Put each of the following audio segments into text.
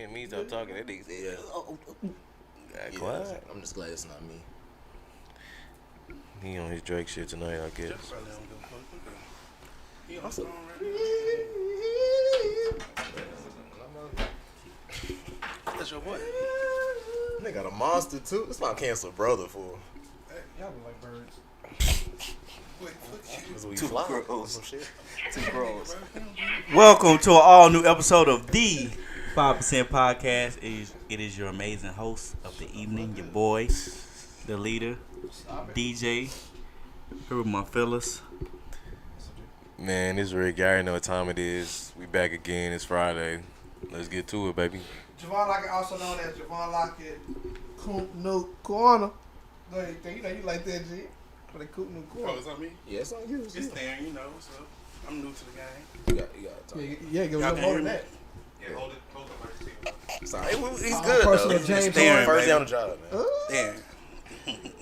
and me start talking. That nigga said, Yeah, quiet. I'm just glad it's not me. He on his Drake shit tonight, I guess. That's your boy. They got a monster too. It's my cancer brother fool. Y'all look like birds. Two Gross. Two bros. Welcome to an all new episode of the 5% Podcast. It is your amazing host of the evening, your boy, the leader, DJ. Here with my fellas. Man, this Rick. I already know what time it is. We back again. It's Friday. Let's get to it, baby. JOHVAN Lockett, also known as JOHVAN Lockett, no corner. Go ahead, you know you like that, G. For the coot new corner. Oh, it's on me? Yeah, it's on you. It's there, you know, so I'm new to the game. You got to talk. Yeah, give us Y'all a can more hear than me? that. Yeah, hold it first. Sorry, he's good personal though. James Harden. First day on the job, man. Damn.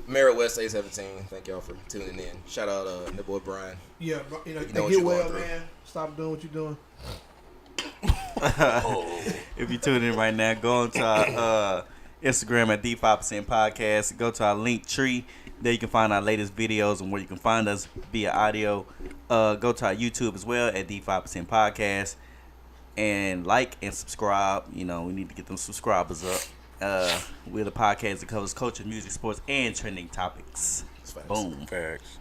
Merritt West A17. Thank y'all for tuning in. Shout out that boy Brian. Yeah, you know what get you're well, going through. man. Stop doing what you're doing. If you tune in right now, go on to our Instagram at the5% Podcast. Go to our link tree. There you can find our latest videos and where you can find us via audio. Go to our YouTube as well at the5% Podcast. And like and subscribe. You know, we need to get them subscribers up. We're the podcast that covers culture, music, sports, and trending topics. Boom. Facts.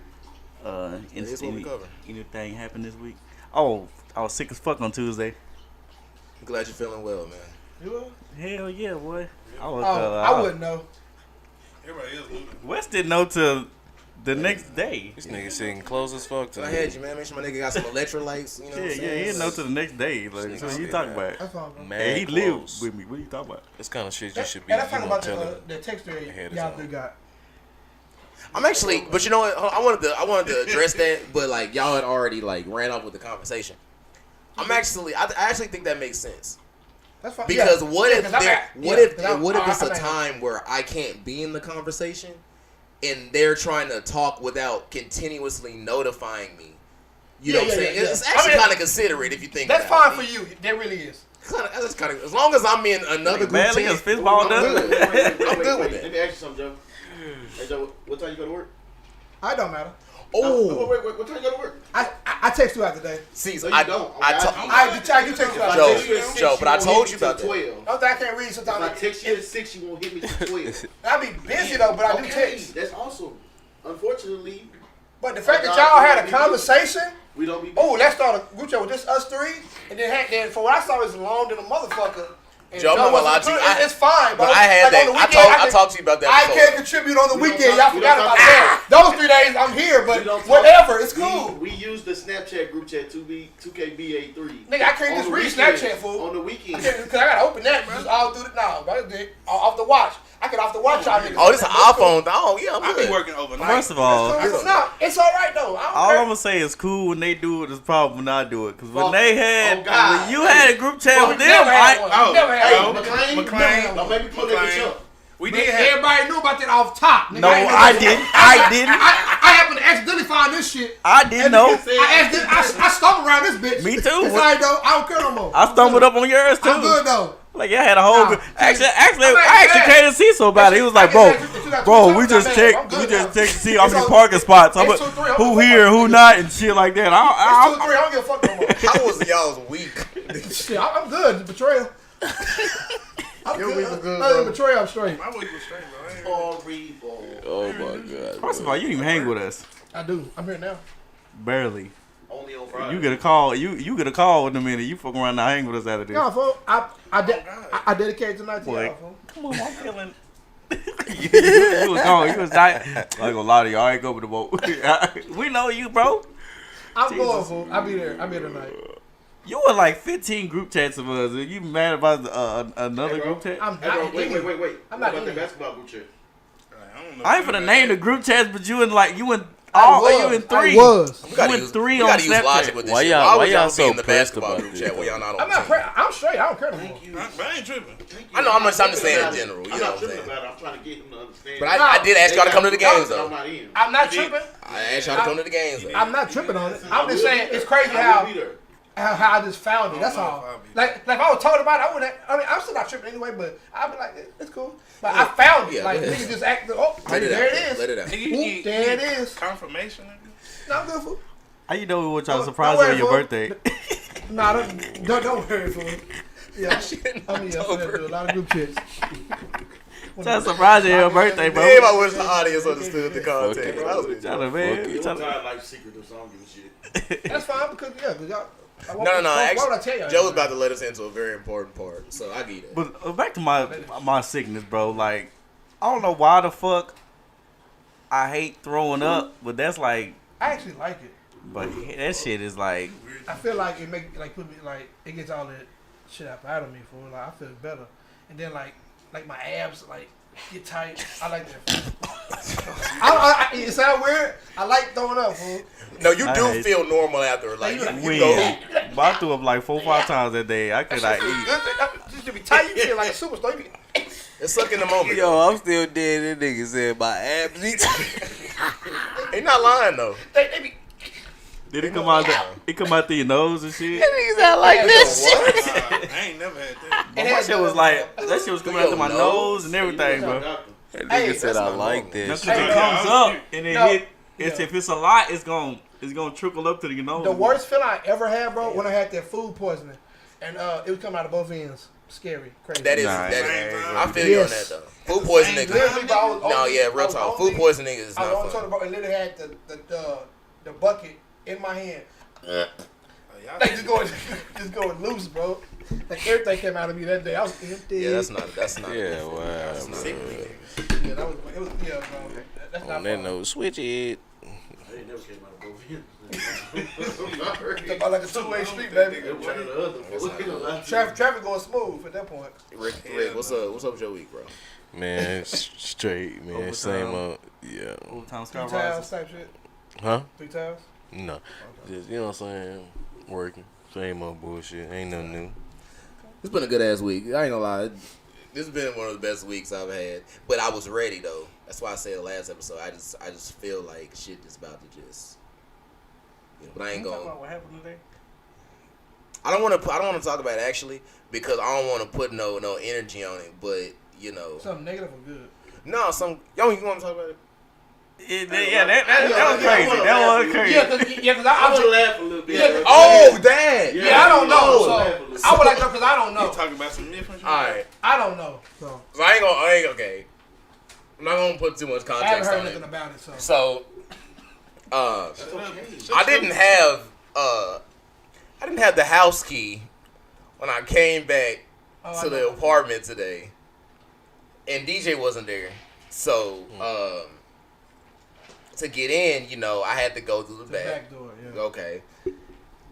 is what we cover. Anything happened this week? Oh, I was sick as fuck on Tuesday. I'm glad you're feeling well, man. You will? Hell yeah, boy. I was, I wouldn't know. Everybody else new. West didn't know till the next day. This nigga sitting close as fuck So to I me. had you, man. Make sure my nigga got some electrolytes. You know what I'm Yeah, saying? he didn't know till the next day. Like, so what you talking about? That's fine, bro. Mad Hey, he close. lived with me. What are you talking about? This kind of shit you should be, And let's talk about telling. the texture ahead of y'all time. three got. I'm actually, but you know what? I wanted to address that, but like y'all had already like ran off with the conversation. I actually think that makes sense. That's fine. Because yeah. what Yeah, if 'cause I'm there, at- what yeah, if 'cause I'm- what if it's I'm a at- time where I can't be in the conversation, and they're trying to talk without continuously notifying me? You know what I'm saying? yeah. It's actually kind of considerate if you think That's about fine it. for you. That really is. That's kind of as long as I'm in another group Badly chat. his fist ball done. I'm good with Let it. me ask you something, Joe. Hey, Joe, what time you go to work? I don't matter. Oh, Wait, what time you go to work? I text you out today. see, No, you I don't. I Okay, told I do text you out Joe, today. Joe, but I told you about that. 12. Don't think I can't read If sometimes. I text you at 6, you won't hit me till 12. I be busy though, but I do Okay, text. that's awesome. Unfortunately, But the fact that y'all had a conversation, we don't be. oh, let's start a group chat with just us three, and then for what I saw is long than a motherfucker. And Joe, I'm not gonna lie wasn't to you. included. It's fine, bro. But I had Like, that. on the I weekend, talked to you about that. I before. can't contribute on the We don't weekend. talk- Y'all we forgot don't about talk- that. Those 3 days I'm here, We but don't talk- whatever, it's cool. We use the Snapchat group chat 2KBA3. Nigga, I can't On just the read weekend- Snapchat, fool. On the I weekend. can't, because I gotta open that just all through the off the watch. I can off the watch y'all niggas. Oh, this is an That's cool. iPhone. Oh, yeah, I'm I good. be working overnight. First of all, No, it's all right though. all I'm gonna say is cool when they do it. It's problem when I do it. Cause when Fuck. they had, Oh, God. when you had a group chat Well, with we them, never had one. Oh, We never had Hey, one. McLean. Don't make me pull that bitch up. We Man, did have. everybody knew about that off top. Nigga, no, ain't know I that. didn't. I didn't. I happened to accidentally find this shit. I didn't know. I stumbled around this bitch. Me too. It's like though, I don't care no more. I stumbled up on yours too. I'm good though. Like y'all had a whole. Nah, Group. see, Actually, I'm like, I actually yeah. came to see so about it. He was like, I get that. You got bro, two we times, just I'm checked. good We just now. checked to see how It's many all- parking spots. it's 2-3, I'm Who good. here, who not, and shit like that. It's 2-3. I don't give a fuck no more. How was y'all's week? Shit, I'm good. Betrayal. I'm Your good. week was good, Other than bro. betrayal, I'm straight. My week was straight, bro. I ain't- Horrible. Oh my god. First of all, you didn't even hang with us. I do. I'm here now. Barely. Only on Friday. You get a call. You get a call in a minute. You fuck around and hang with us out of this. No, fool. I dedicated tonight to Boy. y'all, fool. Come on, I'm feeling. you was gone. You was dying. I ain't gonna lie to you. I ain't go with the boat. We know you, bro. I'm Jesus. going, fool. I'll be there. I'll be there tonight. You were like 15 group chats of us. Are you mad about another Hey, bro. group chat? I'm Hey, bro, not wait. I'm What not about in the it. basketball group chat? I don't know. I ain't finna name the group chats, but you in I in three. was. We gotta You in use, three we on gotta use Snapchat. logic with this Why shit. y'all- why would y'all be so in the pissed basketball about group this chat shit? where y'all not on I'm not. the team? I'm straight. I don't care no more. I ain't tripping. I know. I'm just saying in general. You I'm know not what I'm tripping saying? about it. I'm trying to get him to understand. But I did ask y'all to come to the games I'm though. not in. I'm not You did. tripping. I asked y'all to come to the games though. I'm not tripping on it. I'm just saying it's crazy I how will be there. how I just found it. That's all. Like if I was told about it, I wouldn't. I mean, I'm still not tripping anyway, but I'd be like, it's cool. But I found it. Like niggas just act. Oh, there it is. Let it out. Oop, there it is. Confirmation, nigga. No, I'm good for. How you know we want y'all to Don't surprise worry, you on your fool. birthday? Nah, don't worry for it. Yeah, I mean, a lot of group chats. Trying to surprise you on your birthday, bro. Damn, I wish the audience understood the context. I was Tryna, man. It was tired life secret, so I don't give a shit. That's fine because y'all. No. Why would I Actually, tell y'all? Joe was about to let us into a very important part, so I get it. But back to my sickness, bro. Like, I don't know why the fuck I hate throwing up, but that's like, I actually like it. but that shit is like, I feel like it make like put me like it gets all that shit out of me for like I feel better, and then like my abs like get tight. I like that. It sound weird. I like throwing up, fool. No, you do feel normal after like you weird. go. But I threw up like 4 or 5 times that day. I could not eat. Just to be tight, you feel like a superstar. You be, It's stuck in the moment. Yo, I'm still dead. That nigga said my abs. He not lying though. they be. Did it come out? It come out through your nose and shit. Niggas out like this. I ain't never had that. But that shit was like that shit was coming out through my nose and everything, bro. That nigga Hey, said that's I not like Now, this. 'cause shit. it comes up and it No. hit. If it's a lot, it's gonna trickle up to your nose. The worst feeling I ever had, bro, when I had that food poisoning, and it was coming out of both ends. Scary, crazy. That is. Nah, I feel you on that though. Food poisoning. Literally, bro, I was No, only- yeah, I real was talk. only- Food poisoning is I was not on fun. toilet, bro, and literally had the bucket in my hand. Like just going loose, bro. Like everything came out of me that day. I was empty. Yeah, that's not. Yeah, wow. That's not bro. Yeah, that was. It was. Yeah, bro. That's On not that fun. note, switch it. I ain't never came out of both ends. It's about like a two-way street, baby. It one or the other. Traffic going smooth at that point. Rick, what's up? What's up with your week, bro? Man, straight, man. Overtime. Same old. Yeah. Old-town 3 Sky times Rising. type shit. Huh? 3 times. No. Just, you know what I'm saying? Working. Same old bullshit. Ain't nothing new. It's been a good ass week. I ain't gonna lie. This has been one of the best weeks I've had. But I was ready though. That's why I said the last episode. I just feel like shit is about to just. You know, but I ain't gonna. What happened today? I don't want to talk about it actually because I don't want to put no energy on it. But you know, Something negative or good? no, some yo, you want to talk about it? Yeah, that was crazy. That was crazy. Yeah, cause I I would was. laugh a little bit. Yeah. Oh, dang! Yeah, I don't know. Oh, So I would like to, cause I don't You know. talking about some different shit? All right, I don't know. So so I ain't okay. I'm not gonna put too much I haven't context heard on nothing it. about it. So So, I didn't have the house key when I came back to the apartment today, and DJ wasn't there. So, to get in, you know, I had to go through the back. door. Yeah. Okay.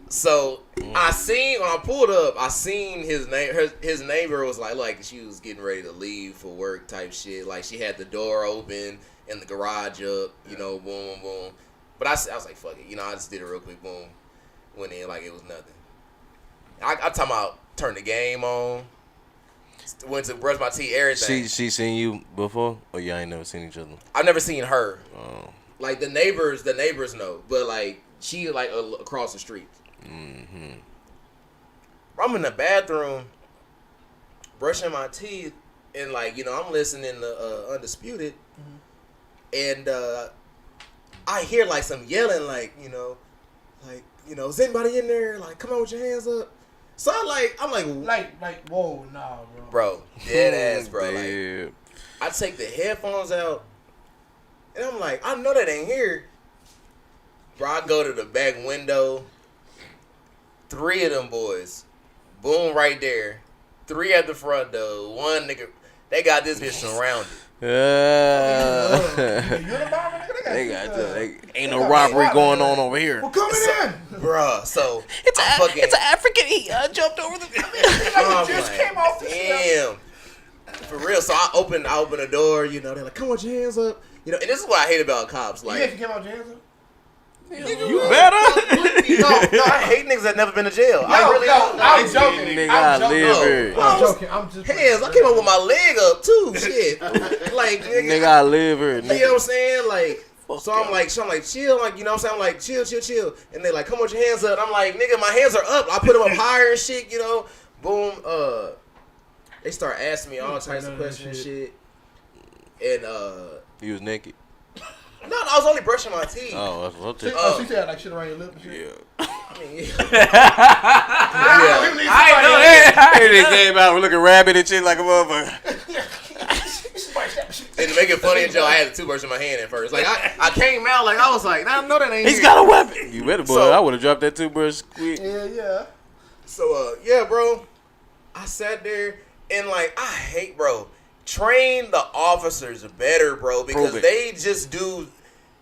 So when I pulled up, I seen his neighbor was like she was getting ready to leave for work type shit. Like she had the door open and the garage up, you know, boom, boom, boom. But I was like, fuck it, you know, I just did it real quick, boom, went in like it was nothing. I talking about turn the game on, went to brush my teeth, everything. She seen you before? Or y'all ain't never seen each other? I've never seen her. Oh. Like the neighbors know, but like she like across the street. Mm-hmm. I'm in the bathroom, brushing my teeth, and like, you know, I'm listening to Undisputed, and I hear like some yelling, like, you know, is anybody in there? Like, come on with your hands up. So I'm like, whoa, nah, bro. bro, dead ass, bro. Like, Damn. I take the headphones out, and I'm like, I know that ain't here. Bro, I go to the back window. 3 of them boys, boom, right there. 3 at the front door. 1 nigga, they got this bitch surrounded. Ain't no robbery going on over here. Well, coming in. Bruh, so It's an African. He jumped over the. I'm just like, came off the damn. For real. So I open the door, you know, they're like, come on, your hands up. You know, and this is what I hate about cops. You Like, think you came out your hands up? You better. no, I hate niggas that never been to jail. I really don't. I'm joking. Nigga, I'm I live joking. here. I'm joking. I'm just Hands, I came up with my leg up too. Shit. Like, Nigga, I live here. you know what I'm saying? Like, So I'm like, chill, like, you know what I'm saying? I'm like, chill. And they like, come on, with your hands up. I'm like, nigga, my hands are up. I put them up higher and shit, you know. Boom. They start asking me all types of questions and shit. And You was naked. no, I was only brushing my teeth. Oh, that's what I'm Oh, she said like shit around your lip and shit. Yeah. I mean, yeah. I ain't know that. Hey, they came out looking rabid and shit like a motherfucker. And to make it funny, Joe, I had the toothbrush in my hand at first. Like I came out like I was like, I know that ain't. He's here. got a weapon. You better, boy. So- I would have dropped that toothbrush quick. Yeah. So yeah, bro. I sat there and like I hate, bro. Train the officers better, bro, because Prove it. they just do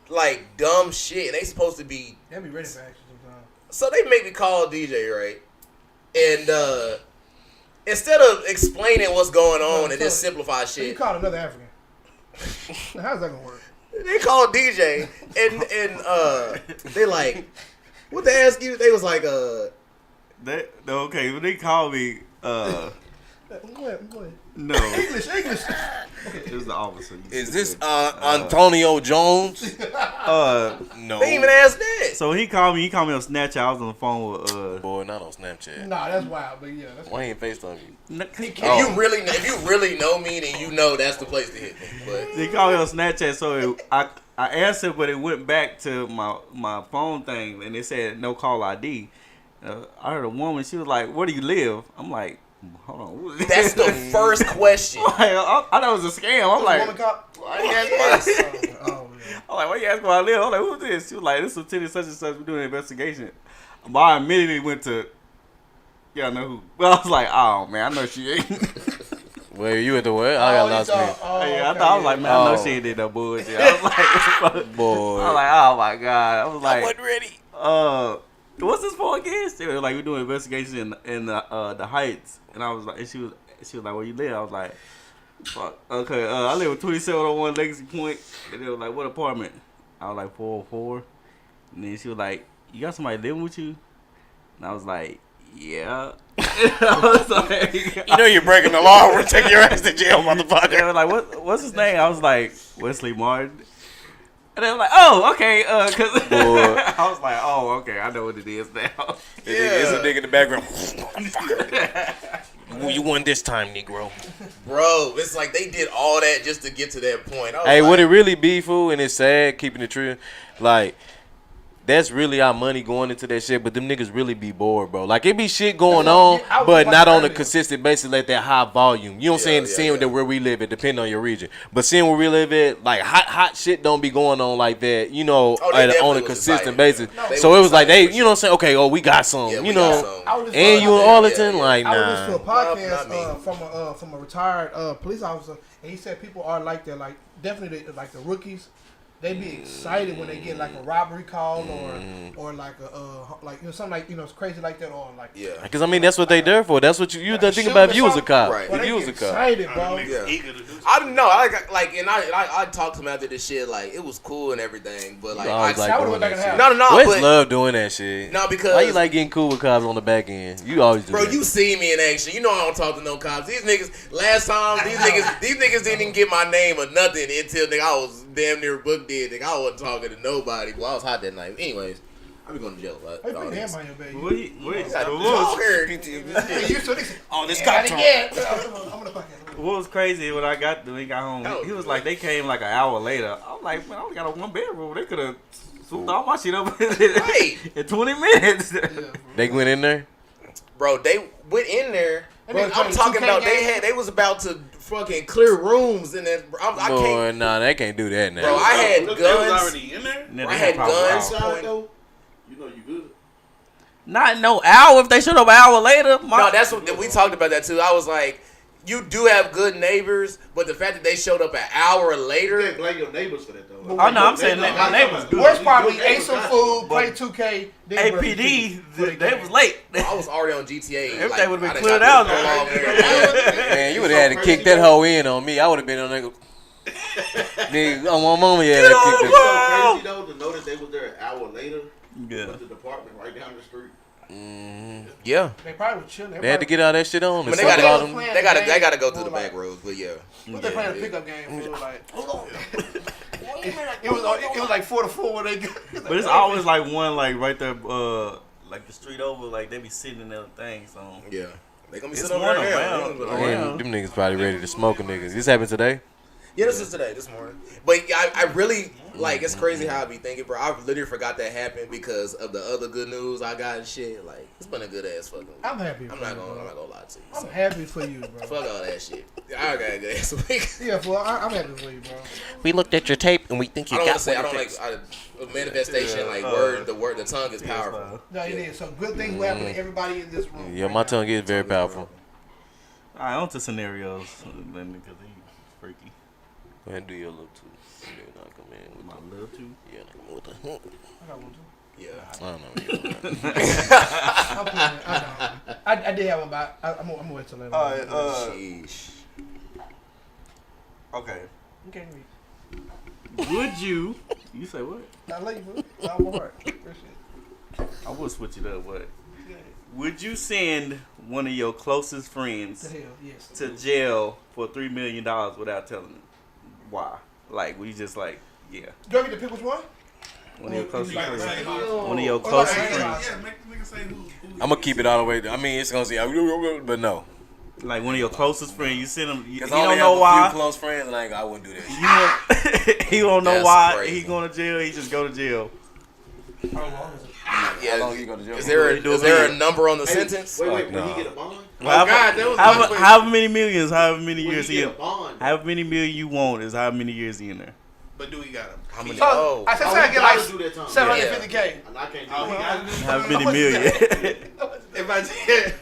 like dumb shit and they supposed to be. They be ready for action sometimes. So they make me call DJ, right? And instead of explaining what's going on and just simplify So you shit, called another African. Now, how's that gonna work? they called DJ and they like, what they ask you? They was like, Okay, when they called me, Go ahead. no, English. it was the officer. Is this Antonio Jones? No. they even asked that. So he called me on Snapchat. I was on the phone with Boy, not on Snapchat. Nah, that's wild, but yeah, that's Why ain't FaceTime you? If you really know me, then you know that's the place to hit me. But He called me on Snapchat, so I answered, but it went back to my phone thing, and it said no call ID. I heard a woman. She was like, "Where do you live?" I'm like, "Hold on." that's the first question. I thought it was a scam. I'm like, woman cop. why you asking me? Oh, yeah. I'm like, why you asking where I live? I'm like, who's this? She was like, this is Lieutenant such and such. We're doing an investigation. But I immediately went to, yeah, I know who. Well, I was like, oh man, I know she ain't. Where you at the what? I got lost me. I was like, man, I know she ain't did no bullshit. I was like, Boy. I was like, oh my god. I was I like, wasn't ready. what's this for again? They were like, we're doing an investigation in the Heights, and I was like, and she was like, where you live? I was like, fuck. Okay, I live at 2701 Legacy Point, and they were like, what apartment? I was like 404, and then she was like, you got somebody living with you? And I was like, yeah. I was like, You know you're breaking the law. We're taking your ass to jail, motherfucker. they were like, what's his name? I was like, Wesley Martin. And they were like, oh, okay, cause I was like, oh, okay, I know what it is now. There's a nigga in the background. Who you won this time, Negro? Bro, it's like they did all that just to get to that point. Hey, would it really be, fool? And it's sad, keeping it true. Like, that's really our money going into that shit, but them niggas really be bored, bro. Like, it be shit going on, but not on a consistent basis like that high volume. You know what I'm saying? Seeing that where we live at, depending on your region. But seeing where we live at, like, hot shit don't be going on like that, you know, on a consistent basis. So it was like, they, you know what I'm saying? Okay, we got some, you know. And you in Arlington? Like, I was listening to a nah. podcast from a retired police officer, and he said people are like that, like definitely like the rookies. They be excited when they get like a robbery call or like a like you know something like it's crazy like that or like Because I mean that's what they there for. That's what you think about if you was a cop. Right. If you was a cop. Excited, bro. I don't know. I talked to him after this shit. Like it was cool and everything, but like I was like doing that shit. no. Wes But love doing that shit. no, because Why you like getting cool with cops on the back end? You always do. bro, that. you see me in action. You know I don't talk to no cops. These niggas. Last time these niggas didn't even get my name or nothing until nigga I was damn near book dead. Nigga I wasn't talking to nobody. Well, I was hot that night. Anyways, I be going to jail. Hey, put your hand on your baby. Oh, this cop talk. What was crazy when I got home? He was like, they came like an hour later. I was like, man, I only got a one bedroom. They could have swooped all my shit up in 20 minutes. They went in there. Bro, they went in there. Bro, I'm talking about they was about to fucking clear rooms and then I Boy, can't. nah, they can't do that now. Bro, I had They was guns. already in there? I had guns. You know you good. Not no hour. If they showed up an hour later, No, that's what we talked about that too. I was like, you do have good neighbors, but the fact that they showed up an hour You later. can't blame your neighbors for that though. Oh no, I'm saying my neighbors good. Worst part, we ate some food, played 2K. then brushed APD, teeth. they was late. I was already on GTA. Everything would've been I done cleared got out. this prolonged. Man, you would have had to kick that hoe in on me. I would have been on nigga. Nigga, on my mama, yeah, Get that on kicked the that. Crazy though to know that they was there an hour later. Yeah. With the department right down the street. Yeah. They probably was chilling. They had to get all that shit on. But they gotta go through the back roads, but yeah. What they playing a pickup game for? Like, hold on. It was like 4-4 when they got. But it's always like one like right there, like the street over, like they be sitting in their thing. So Yeah. They gonna be It's sitting one over there. around. Man, them niggas probably ready to smoke a niggas. This happened today? Yeah, this is today, this morning. But I really, like, it's crazy how I be thinking, bro. I literally forgot that happened because of the other good news I got and shit. Like, it's been a good ass fucking week. I'm happy. I'm not gonna lie to you. I'm So. happy for you, bro. Fuck all that shit. I got a good ass week. Yeah, fool. I'm happy for you, bro. We looked at your tape and we think I don't want to say, I don't like, manifestation, like, the tongue is powerful. No, it is. So good things will happen to everybody in this room. Yeah, my tongue is very powerful. alright, on to scenarios. Then because he freaky. Go ahead and do your little two. And then I'll come in with My little two. yeah, come with the I got one too. Yeah. I don't know. I'm playing. I know. I did have one, but I'm gonna wait till later. Alright, Sheesh. okay. You can't read. Would you? You say what? I love you, fool. I'm hard. Appreciate I would switch it up. What? it. Would you send one of your closest The friends hell, yes. to jail for $3 million without telling them why? Like, we just like, yeah, Do I get to pick which one? one of your closest Like, friends. say, One of your Oh, closest like, friends. yeah, make the nigga say who I'm gonna keep it all the way. I mean, it's gonna say, but no. Like one of your closest friends. You send him. He Because don't I only know have a why. few close friends, and I wouldn't do that. He don't know That's why crazy. he going to jail. He just go to jail. How long is it? How long you go to jail? Is for? there What do you is do there again? a number on the sentence? Wait, Like, when nah. he get a bond? However, God, that was my however, question. however many millions, however many When years he he get a in. bond? However many million you want is how many years he in there. But do he got him? How many? So, Oh, I said Oh, I he get gotta like do that time. 750K. And I can't do Oh, he that. got it. How many million? If I did,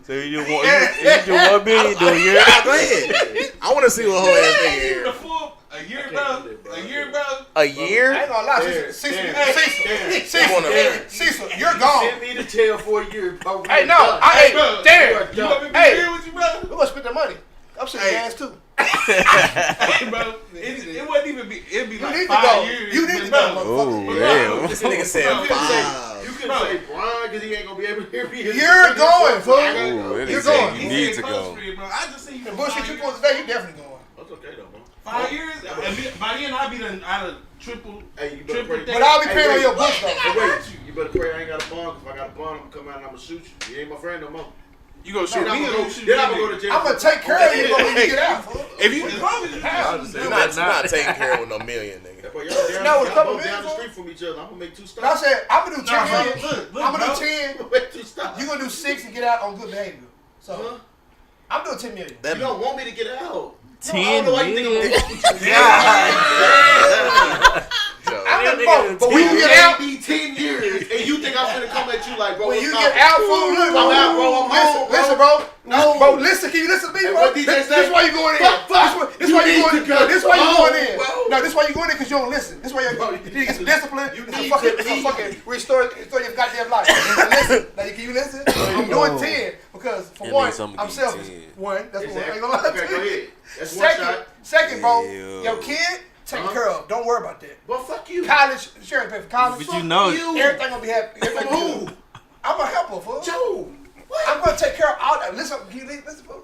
So you do one, you do 1 million, do a year. yeah, go ahead. I want to see what whole ass nigga the here. full a year, I bro. can't do that, bro. A year, bro. A year? I ain't gonna lie, Damn, Cecil, damn, Cecil, you're gone. Send me to jail for a year. Bro. Hey, no, Done. hey, Bro, damn. You are You done. want me to be Hey. real with you, bro? We gonna spend the money. I'm sitting Hey. gas too. Hey, bro. It wouldn't even be. It'd be You like need to 5 go. years. You need to but go, bro, Oh, Bro, damn. This nigga said Bro, You five. couldn't say Brian because he ain't gonna be able to hear me. You're going, fool. Ooh, it You're is going. You He need said to close go. friend, bro. I just seen you The for bullshit 5 you years. pulled today, you definitely going. That's okay though, bro. 5 years. And by then I'll be done out of triple. Hey, you better pray. But I'll be paying on wait. your books though. Hey, wait. You better pray I ain't got a bond. Cause if I got a bond, I'm gonna come out and I'm gonna shoot you. You ain't my friend no more. You gonna shoot Then me I'm or gonna you shoot then I'm me? gonna go to jail. I'm gonna take care of you when you get out, fool. If you, as long as you You're not taking care of with no million, nigga. Bro, y'all down, No, it's y'all couple both down the minutes, street from each other. I'm gonna make 2 And I stops. said, I'm gonna do 10 Nah, million. bro, look, I'm gonna bro. do 10. I'm gonna make 2 stops. You gonna do 6 and get out on good behavior. So Huh? I'm doing 10 million. That You don't want me to get out. No, I 10 don't know why you think I'm million. gonna fuck with you. Joe. I'm gonna fuck. But when you get out, be 10 years, and you think I'm gonna come at you like, bro? when what's you up? get out, fool, look, I'm out, bro. I'm home, bro. Listen, bro. No. Bro, listen. Can you listen to me, Hey, bro? what DJ This say? why you going in. Fuck. This why you You going need in. to go This why you home, going in. bro. No, this why you going in because you don't listen. This why you need to get some discipline. You It's need a fucking, to it's a eat. fucking restore your goddamn life. Listen. Like, can you listen? I'm doing 10 because for That one, means something I'm get selfish. 10. One, that's what I ain't Exactly. gonna lie Okay, to go you. ahead. That's one shot. Second, bro, Ew. your kid taken Huh? care of. Don't worry about that. Well, fuck you. College, insurance pay for college. But you know, Everything gonna be happy. From Everything who? I'm a helper, fool. Joe. What? I'm gonna take care of all that. Listen, can you listen, fool?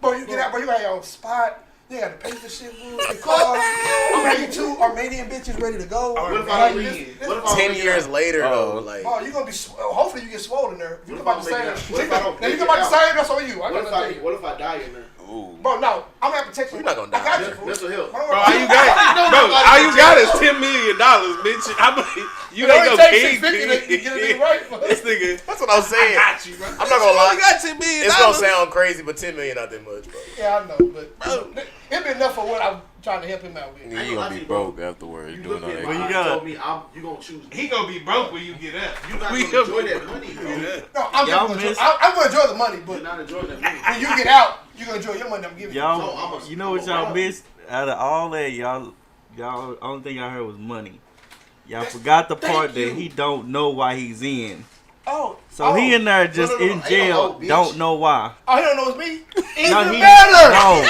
Bro, you get out, bro. You got your own spot. You gotta pay for shit, fool. The car. I'm gonna get 2 Armenian bitches ready to go. What if Like, I this- leave? this- What if I 10 leave years out? later, though, Oh. like, Oh, you gonna be. Hopefully, you get swollen there. If you What come if about the I same. make it out? What if I don't Now you make come it about the out? same. That's on you. I What got if nothing. what if I die in there? Ooh. Bro, no, I'm gonna protect you. You're not gonna die. I got you, fool. Mental health. Bro, Bro, all you got, all you got is $10 million, bitch. You It ain't only no takes king. 650 to get it right. fool. This nigga, that's what I'm saying. I got you, bro. I'm not gonna lie. You got $10 million. It's gonna sound crazy, but 10 million not that much, bro. Yeah, I know, but it be enough for what I'm trying to help him out with. Yeah, you gonna be broke afterwards You doing look all at that. my you eyes, gotta- told me you gonna choose me. He gonna be broke when you get up. You not We gonna enjoy gonna that money, bro. No, I'm Y'all gonna enjoy. miss- I'm gonna enjoy the money, You're but not enjoying that money. when you get out, you gonna enjoy your money. I'm giving you. y'all, So I'm a- you know what I'm a y'all robber. missed out of all that? Y'all, only thing y'all heard was money. Y'all forgot the part that he don't know why he's in. So he in there just No, no, no, in ain't no jail, hoe, bitch. don't know why. Oh, he don't know it's me. Even No, he- better. No,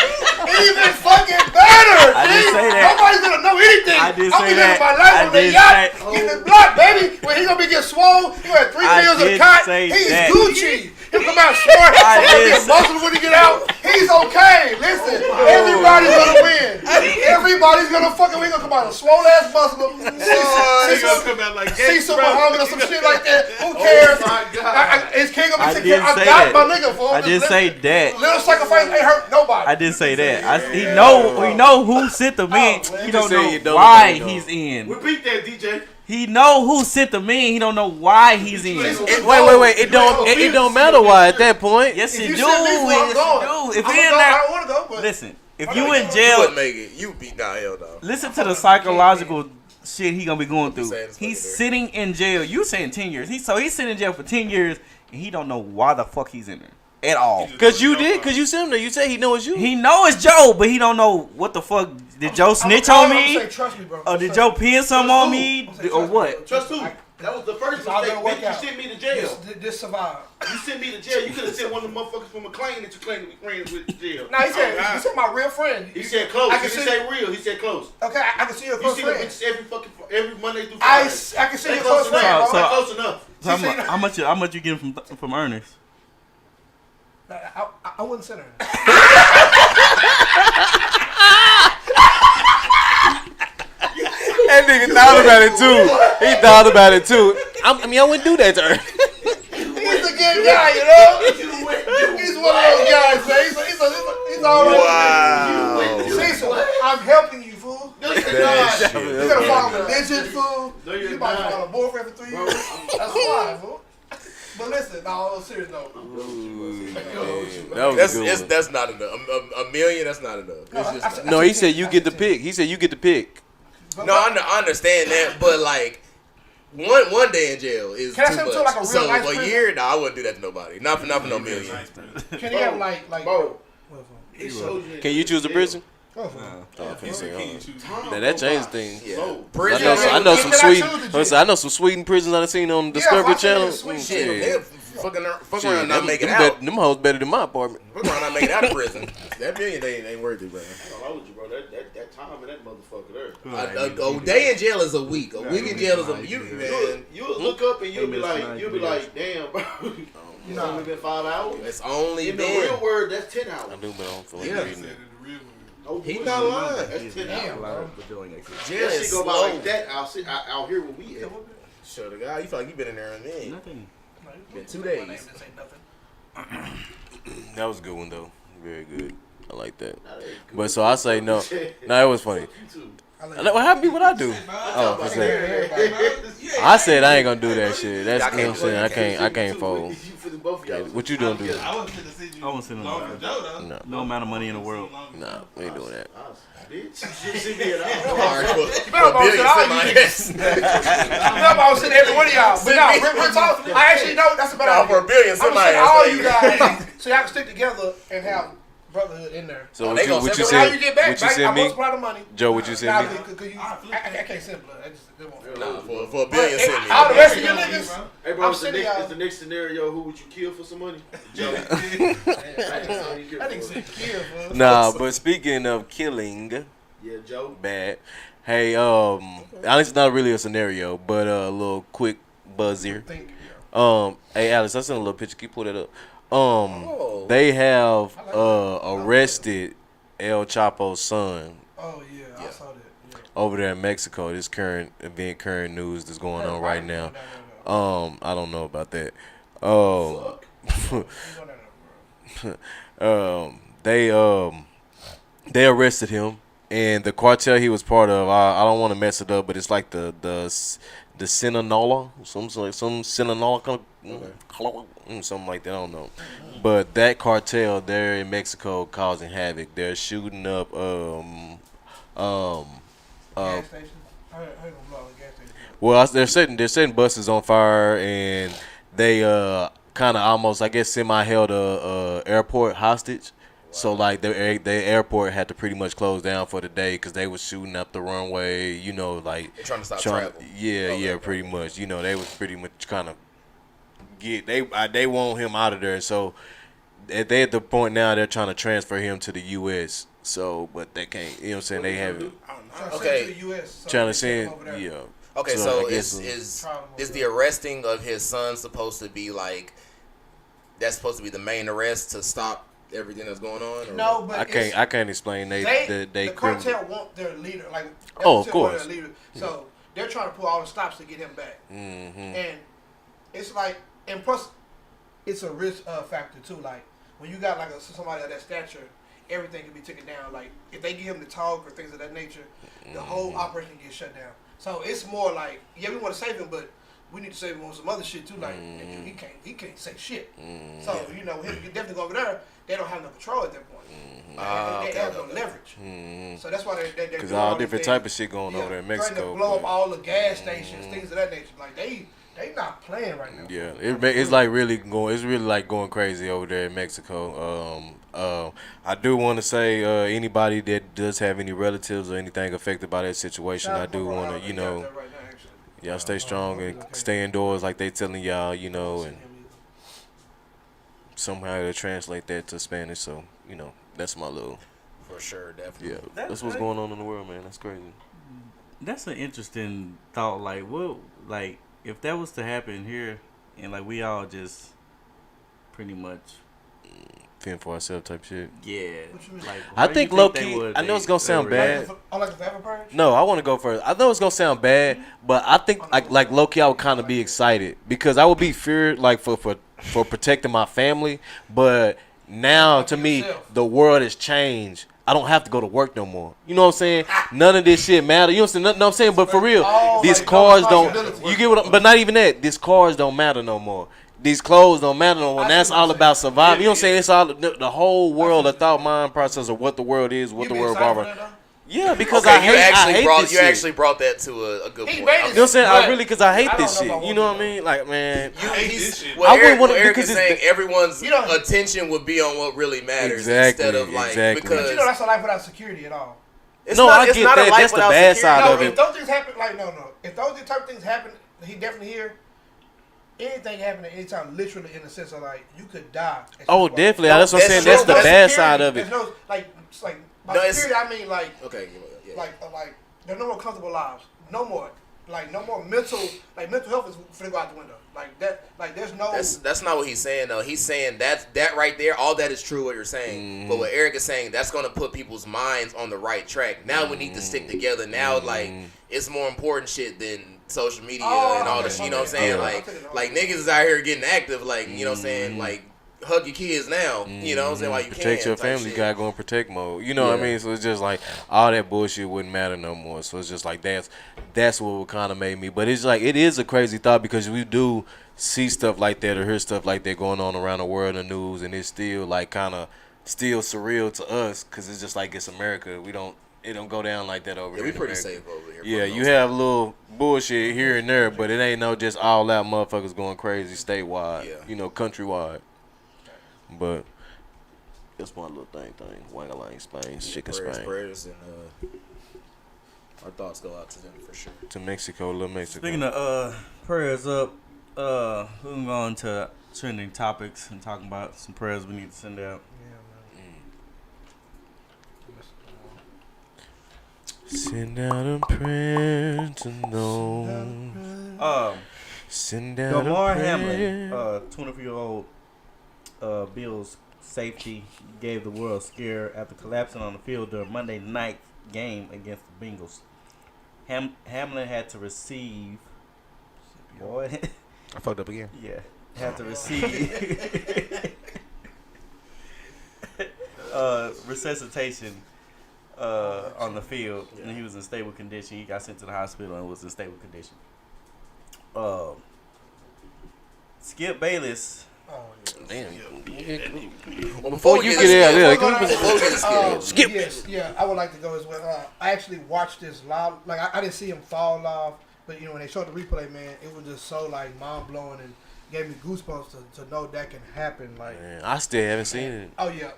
Even fucking better. I didn't G. say that. Nobody's gonna know anything. I didn't I'm say be living that. my life I on the didn't yacht, say- in the block, baby. When he gonna be getting swole, he gonna have 3 I meals of the didn't cot. say He's that. Gucci. He'll come out smart. He's I gonna didn't get muscles when he get out. He's okay. Listen, everybody's gonna win. Anybody's gonna fucking, we gonna come out a swole ass Muslim. He gonna come out like See some Muhammad or some shit like that. Who cares? my God. It's king of I the didn't I say got that. my nigga for I didn't say that. Little sacrifice ain't hurt nobody. I didn't say that. We know who sent the man. man. He You don't just say you know don't why know. he's in. Repeat that, DJ. He know who sent the man. He don't know why he's in. Wait. It don't matter why at that point. Yes, If it you do. send me for, I'm Yes, going. it do. If I'm he in gonna go, I there, don't want to go, but listen. If I'm you gonna in go. You jail, wouldn't make it. You beat nah, hell no. listen to the psychological shit he gonna be going through. saying it's He's fucking sitting in jail. You saying 10 years. He's sitting in jail for 10 years and he don't know why the fuck he's in there at all. Cause you sent him there. You say he know it's you. He know it's Joe, but he don't know what the fuck. Did Joe snitch I'm on gonna me? say, trust me, bro. Or did Joe pin something on me? Or what? Trust who? That was the first It's all mistake. gonna work Bitch, you out. sent me to jail. This survive. You sent me to jail. You could have sent one of the motherfuckers from McLean that you claim to be friends with to jail. Nah, he said my real friend. He said close. I He can didn't see. say real. He said close. Okay, I can see your You close see the friend. bitches every Monday through I Friday. can see They your close close enough. friend. So- Close enough. So how much you getting from Ernest? I wouldn't send her. That nigga thought about it too. He thought about it too. I wouldn't do that to her. He's a good guy, you know. He's one of those guys, man. He's all right. Wow. Cecil, I'm helping you, fool. No, you're not. You gotta follow religion, fool. No, you're You about to not. follow a boyfriend for 3 years. That's fine, fool. But listen, on a serious note. That was a good one. That's not enough. A million, that's not enough. It's just not. No, he said you get the pick. He said you get the pick. No, I understand that, but like one day in jail is Can I too send him much. to, like, a real So nice a prison? year, nah, I wouldn't do that to nobody. Not for no million. Can he have like Bro, he showed you. Can you choose a prison? oh, Okay, so, Time now that go changed by things. Yeah. slow. Prison. I know some Can I Sweden. choose the Listen, I know some Sweden prisons I've seen on the Discovery if I say Channel. it's Sweden, Shit, Shit. they fuck Shit, around not making them out. them hoes better than my apartment. Fuck around not making out of prison. That million ain't worth it, bro. I told you, bro. That time in that motherfucker there. A day in jail is a week. A week in jail is a man. You'll look up and you'll be like, damn, bro. It's only been 5 hours. It's only In the been. real word, that's 10 I hours. do, but I don't feel like Yeah. reading it. No He bullshit. not lying. That's 10 hours. Jail That is shit go by slow. like that out here where we at. Sure to God, you feel like you been in there and then. Nothing. Been 2 days. That was a good one though. Very good. I like that. But so I say no. No, it was funny. What happened to me? What I do? Oh, for sure. I said I ain't gonna do that shit. That's you know what I'm saying. I can't fold. What you doing? Do that? I wasn't finna see you. I won't send him Long to for Joe, though. No, No amount of money in the world. no, we ain't doing that. Bitch, you see me at all. Alright, You better about to sit all you niggas. You know about to send every one of y'all. But no, real talk. I actually know that's a better Nah, idea. for a billion, I'm gonna somebody send all has you to. guys so y'all can stick together and have brotherhood in there. So they gonna what you send- Now said? you get back, What you I send me? multiply the money. Joe, what you Nah, send me? I can't send blood. They won't. Nah, for a billion, send me. All the rest of you niggas, Hey, bro, I'm it's the sending y'all. next scenario. Who would you kill for some money? Joe. That nigga said kill, bro. Nah, but speaking of killing, Yeah, Joe. bad. Hey, Alex, it's not really a scenario, but a little quick buzz here. Think, yeah. Hey Alex, I sent a little picture. Can you pull that up? Oh. They have arrested El Chapo's son Oh yeah, I saw that. Yeah. over there in Mexico. This current news that's going on right now. I don't know about that. They arrested him, and the cartel he was part of. I don't want to mess it up, but it's like the Sinaloa, some Sinaloa kind of something like that. I don't know, but that cartel they're in Mexico causing havoc. They're shooting up Gas station. I heard them blow the gas station. well, they're setting buses on fire, and they kind of almost, I guess, semi held a airport hostage. So like the airport had to pretty much close down for the day because they was shooting up the runway. You know, like They're trying to stop travel. Yeah, pretty much. You know, they was pretty much kind of they want him out of there. So they at the point now they're trying to transfer him to the U.S. So, but they can't. You know what I'm saying? They haven't. Okay. To the US, so Trying they to take send, over there. yeah. Okay, So, so I guess is the arresting of his son supposed to be like that's supposed to be the main arrest to stop everything that's going on? Or No, but I can't explain the cartel want their leader. Like, of course. Their leader. So they're trying to pull all the stops to get him back. Mm-hmm. And it's like, and plus, it's a risk factor too. Like when you got like somebody of that stature, everything can be taken down. Like if they give him the talk or things of that nature, the whole operation gets shut down. So it's more like, yeah, we want to save him, but we need to save him on some other shit too. Like he can't say shit. So him definitely go over there. They don't have no control at that point. They have no leverage. So that's why they're because doing all different these type of shit going over there in trying Mexico. to blow up all the gas stations, things of that nature. Like they not playing right now. Yeah, it's like really going. It's really like going crazy over there in Mexico. I do want to say anybody that does have any relatives or anything affected by that situation, I do want to y'all stay strong and stay indoors like they telling y'all, and somehow to translate that to Spanish. So that's my little. For sure, definitely. Yeah, that's what's going on in the world, man. That's crazy. That's an interesting thought. Like, if that was to happen here, and like we all just pretty much fend for ourselves type shit. Yeah. Like, I think low key. I know it's gonna sound bad. Like the vampire? No, I want to go first. I know it's gonna sound bad, but I think like low key, I would kind of be excited because I would be feared like for protecting my family. But now to me, the world has changed. I don't have to go to work no more. You know what I'm saying? None of this shit matter. You know what I'm saying? But for real, these cars don't. You get what? But not even that. These cars don't matter no more. These clothes don't matter no more. And that's all about surviving. You know what I'm saying? It's all the whole world, the thought mind process of what the world is, what the world is. Yeah, because I hate this shit. You actually brought that to a good point. You know what I'm saying? I really, because I hate this shit. You know what I mean? Like, man. I hate this shit. I wouldn't want to, because saying everyone's attention would be on what really matters instead of like, because but that's a life without security at all. I get that. That's the bad side of it. If those things happen, if those type of things happen, he definitely here. Anything happen at any time, literally in the sense of like you could die. Oh, definitely. That's what I'm saying. That's the bad side of it. There's no by security, I mean like like there's no more comfortable lives. No more. Like no more mental health is finna go out the window. Like that. Like there's no. That's not what he's saying though. He's saying that right there, all that is true what you're saying. But what Eric is saying, that's gonna put people's minds on the right track. Now we need to stick together. Now like it's more important shit than social media and all this. You know what I'm saying? Like niggas is out here getting active. Like you know what I'm saying? Like hug your kids now. You know what I'm saying? While you protect your family, you gotta go in protect mode. You know what I mean? So it's just like all that bullshit wouldn't matter no more. So it's just like that's what kind of made me. But it's like it is a crazy thought because we do see stuff like that or hear stuff like that going on around the world in the news, and it's still like kind of still surreal to us because it's just like it's America. It don't go down like that over here. We pretty safe over here. Yeah, you have little bullshit here and there, but it ain't no just all out motherfuckers going crazy statewide. Countrywide. But that's one little thing. Wangalang, Spain, chicken Spain. Prayers, and our thoughts go out to them for sure. To Mexico, little Mexico. Speaking of prayers up, we're going to go into trending topics and talking about some prayers we need to send out. Send out a prayer to know. Send out Damar a prayer. Hamlin, 24-year-old Bills safety, gave the world a scare after collapsing on the field during Monday night game against the Bengals. Hamlin had to receive. Boy, I fucked up again. Yeah, had to receive resuscitation on the field, and he was in stable condition. He got sent to the hospital and was in stable condition. Skip Bayless. Damn. Well, before you get out, Skip. Yes, I would like to go as well. I actually watched this live. Like I didn't see him fall off, but when they showed the replay, man, it was just so like mind blowing and gave me goosebumps to know that can happen. Like, man, I still haven't seen it. Oh yeah,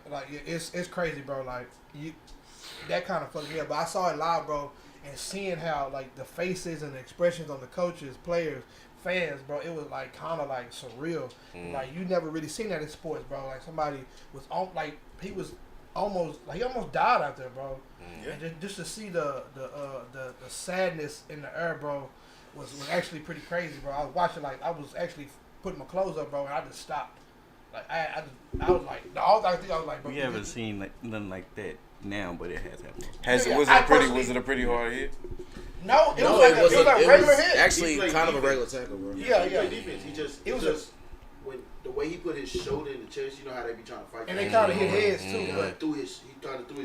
it's crazy, bro. Like that kind of fucked me up. But I saw it live, bro, and seeing how like the faces and the expressions on the coaches, players, fans, bro, it was like kind of like surreal. Like you never really seen that in sports, bro. Like somebody was on, like he almost died out there, bro. And just to see the sadness in the air, bro, was actually pretty crazy, bro. I was watching, like I was actually putting my clothes up, bro, and I just stopped Like I was like, the all I think I was like, bro. We haven't seen like nothing like that now, but it has happened. Was it a pretty hard hit? No, it was like a regular hit. Actually, He played kind of a defense. regular tackle, bro. Yeah. He played defense. He just It was when the way he put his shoulder in the chest, you know how they be trying to fight. And they kind of hit heads too, He but threw his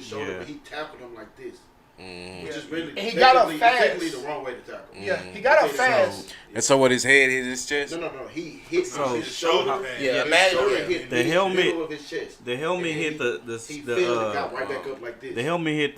shoulder, Yeah. but he tackled him like this. Mm-hmm. Which is really And he got up technically fast. the wrong way to tackle. yeah, he got up fast. And so what, his head hit his chest? No. He hit So- his shoulder. Yeah, his imagine shoulder that. hit The the helmet- middle of his chest. The helmet And hit he the fell and got right back up like this. the helmet hit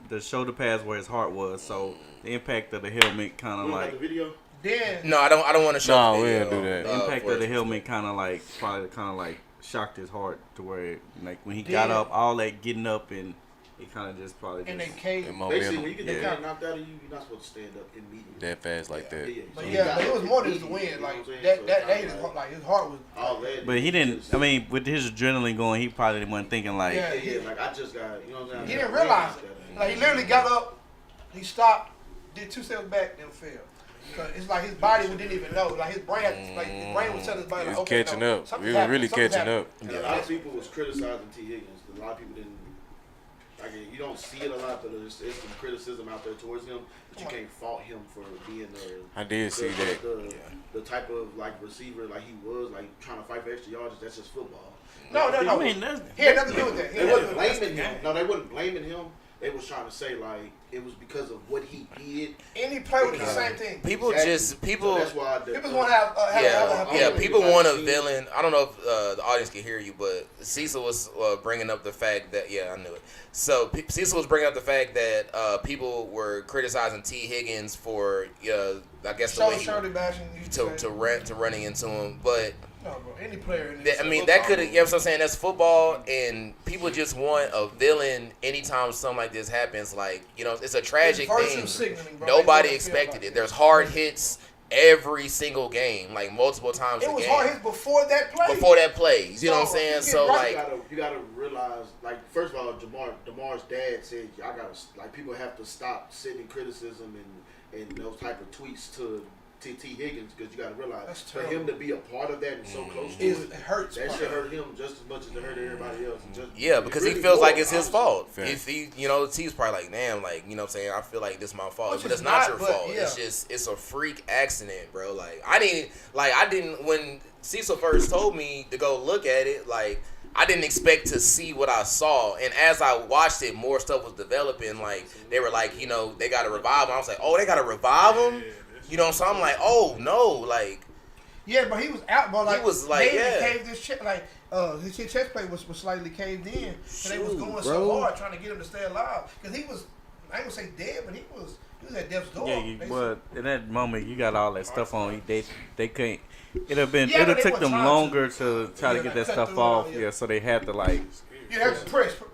the shoulder pads where his heart was. So the impact of the helmet kind of You know, like the video. Then No, I don't want to show. No, the we video, didn't do that. the impact of the for- helmet kind of like shocked his heart to where it, like when he got Then- up, all that getting up and it kind of just probably and they just, caved. It might Basically, be when you get Yeah. the guy knocked out of you, you're not supposed to stand up immediately. that fast like that. But So yeah, he but it was more than got just the win. you know Like what I'm saying? that So that it's hit kinda his like his heart was. all that. but he didn't. just- I mean, with his adrenaline going, he probably wasn't thinking like, Yeah. Yeah, like I just got, you know what I'm saying? He didn't realize it. Like he literally got up, he stopped, did 2 steps back, then fell. Cause it's like his body didn't even know. Like his brain, his brain was telling his body, He like, was okay, catching no, up. something's We were really happening, catching up. something's A happening. lot of people was criticizing T. Higgins. A lot of people didn't. Like you don't see it a lot, but there's some criticism out there towards him. But you can't fault him for being I did see that. the type of like receiver like he was, like trying to fight for extra yards. That's just football. No. I mean, that's, He had nothing to do with that. He They had wasn't nothing to do blaming with him. that. No, they wasn't blaming him. They was trying to say like it was because of what he did. Any play with the same thing. People Exactly. just So people. that's why People want to have Yeah, have people like want a seen- villain. I don't know if the audience can hear you, but Cecil was bringing up the fact that I knew it. So Cecil was bringing up the fact that people were criticizing T. Higgins for I guess the way shoulder bashing. to running into him, but. No, bro. Any player. In I mean, that could have, you know what I'm saying? That's football, and people just want a villain anytime something like this happens. Like, you know, it's a tragic thing. Signaling, bro. Nobody They expected feel it. like There's hard hits every single game, like multiple times it a was game. hard hits before that play. Before that plays, you know what I'm So, saying? you So, get like, you gotta realize, like, first of all, Damar's dad said, I gotta, like, people have to stop sending criticism and those type of tweets to T. Higgins, because you gotta realize That's for terrible. him to be a part of that and so close to It it, hurts. that bro. should hurt him just as much as it hurt everybody else. And just, yeah, because really he feels more, like it's his honestly. fault. Fair. If he, you know, T's probably like, damn, like, you know what I'm saying? I feel like this is my fault. Which But is it's not not, your but, fault. yeah. It's just, it's a freak accident, bro. Like, I didn't, when Cecil first told me to go look at it, like, I didn't expect to see what I saw. And as I watched it, more stuff was developing. Like, they were like, you know, they got to revive him. I was like, oh, they got to revive him? You know, so I'm like, oh, no, like. Yeah, but he was out, bro. Like, He was like, they even yeah. caved his chest, like, his chest plate was slightly caved in. And they was Shoot, going bro. so hard trying to get him to stay alive. Because he was, I ain't gonna say dead, but he was at death's door. yeah. But in that moment, you got all that stuff on. They couldn't. It'd have been. Yeah, It'd but have they took were them trying to. longer to try Yeah, to get like, that cut stuff through it off. all, yeah. Yeah, so they had to like. You have to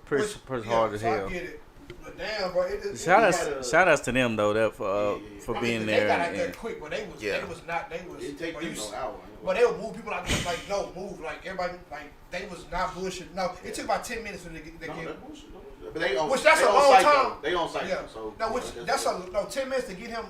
press hard as so I hell. get it. But damn, bro. Shout outs to them though, that for being They there. got out there and- quick, but they was It take bro, them you no hour. But they would move people out there, like, no, move. Like, everybody, like, they was not bullshit. No, it took about 10 minutes for them to get. No, that's bullshit. But they on, Which that's they a on long site, time. though. They on site. Yeah. though, So No, which that's 10 minutes to get him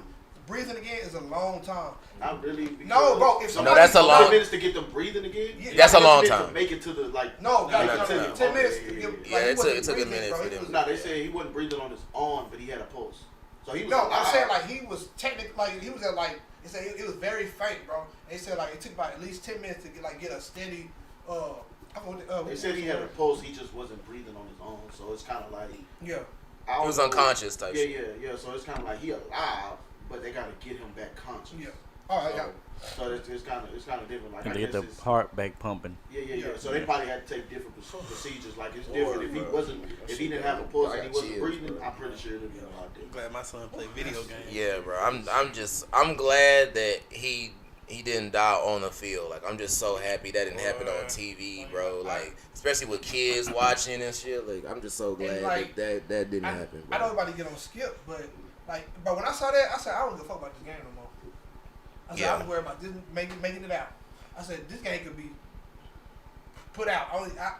breathing again is a long time. Not really. Because No, bro, if No, somebody that's a long- 10 minutes to get them breathing again. Yeah, That's a long 10 minutes time. To make it to the like. No, like, guys, to the- 10 minutes to okay, get. Yeah, like, he it wasn't took a breathing, minute bro. for He them. was- No, they said he wasn't breathing on his arm, but he had a pulse. So he was. No, I'm alive. saying like he was technically like he was at like they said it was very faint, bro. They said like it took about at least 10 minutes to get a steady. They said he had a pulse. He just wasn't breathing on his own. So it's kind of like. Yeah. I don't He was know. unconscious type Yeah, shit. yeah. So it's kind of like he alive, but they got to get him back conscious. Yeah. All right. Yeah. So it's kind of different. Like and I to get guess the it's, heart back pumping. Yeah. So they probably had to take different procedures. Like it's different if he didn't have a pulse and he wasn't breathing. I'm pretty sure it'd be a lot different. Glad my son played video games. Yeah, bro. I'm glad that he didn't die on the field. Like, I'm just so happy that didn't happen on TV, bro. Like, especially with kids watching and shit. Like, I'm just so glad like, that didn't happen, bro. I know everybody get on skip, but like, when I saw that, I said I don't give a fuck about this game no more. I said I was worried about this making it out. I said this game could be put out.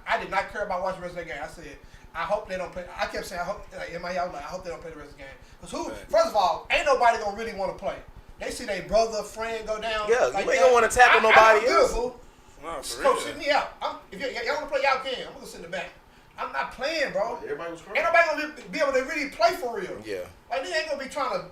I did not care about watching the rest of that game. I said I hope they don't play. I kept saying I hope like in my head I was like I hope they don't play the rest of the game. Because first of all, ain't nobody gonna really want to play. They see their brother, friend go down. Yeah, like you ain't that. gonna want to tackle nobody I don't else. give a fool. Nah, for Coach, real. sit me out. If y'all want to play, y'all can. I'm going to sit in the back. I'm not playing, bro. Everybody was crying. Ain't nobody going to be able to really play for real. Yeah. Like, they ain't going to be trying to.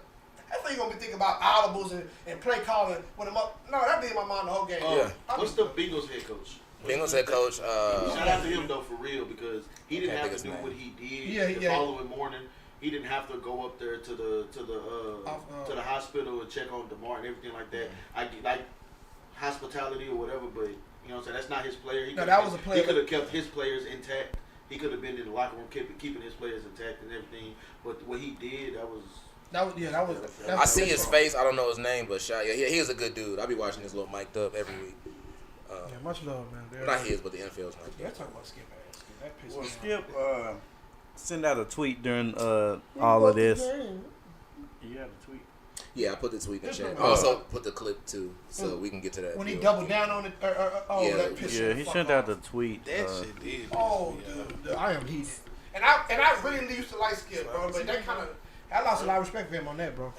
That's why you going to be thinking about audibles and play calling when them up. No, that be in my mind the whole game. Yeah. What's the Bengals head coach? Bengals head coach. Shout out to him though for real because he didn't Can't have to think do his name. what he did Yeah, the yeah. following morning. He didn't have to go up there to the hospital and check on Damar and everything like that. I like hospitality or whatever, but you know what I'm saying, that's not his player. No, that was a player. He could have kept his players intact. He could have been in the locker room keeping his players intact and everything. But what he did, that was. I see his face. I don't know his name, but he is a good dude. I be watching this little mic'd up every week. Yeah, much love, man. Not his, but the NFL's mic'd They're up. talking about Skip ass. That pisses Well, me Skip off. send out a tweet during all of this. You have a tweet. Yeah, I put the tweet in the That's chat. what- I also put the clip too, so we can get to that. When he real doubled quick. down on it, Yeah, that pissed me Yeah, the he fuck sent off. out the tweet. That shit did. Oh, dude, I am heated. And I really used to like Skip, bro, but that kind of, I lost a lot of respect for him on that, bro.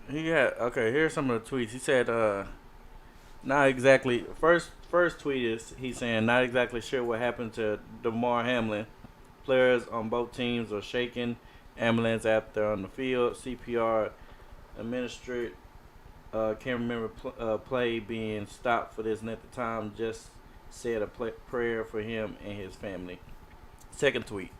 He had here's some of the tweets. He said, not exactly. First tweet is he's saying not exactly sure what happened to Damar Hamlin. Players on both teams are shaking. Ambulance after on the field. CPR administered. Can't remember play being stopped for this, and at the time just said a prayer for him and his family. Second tweet.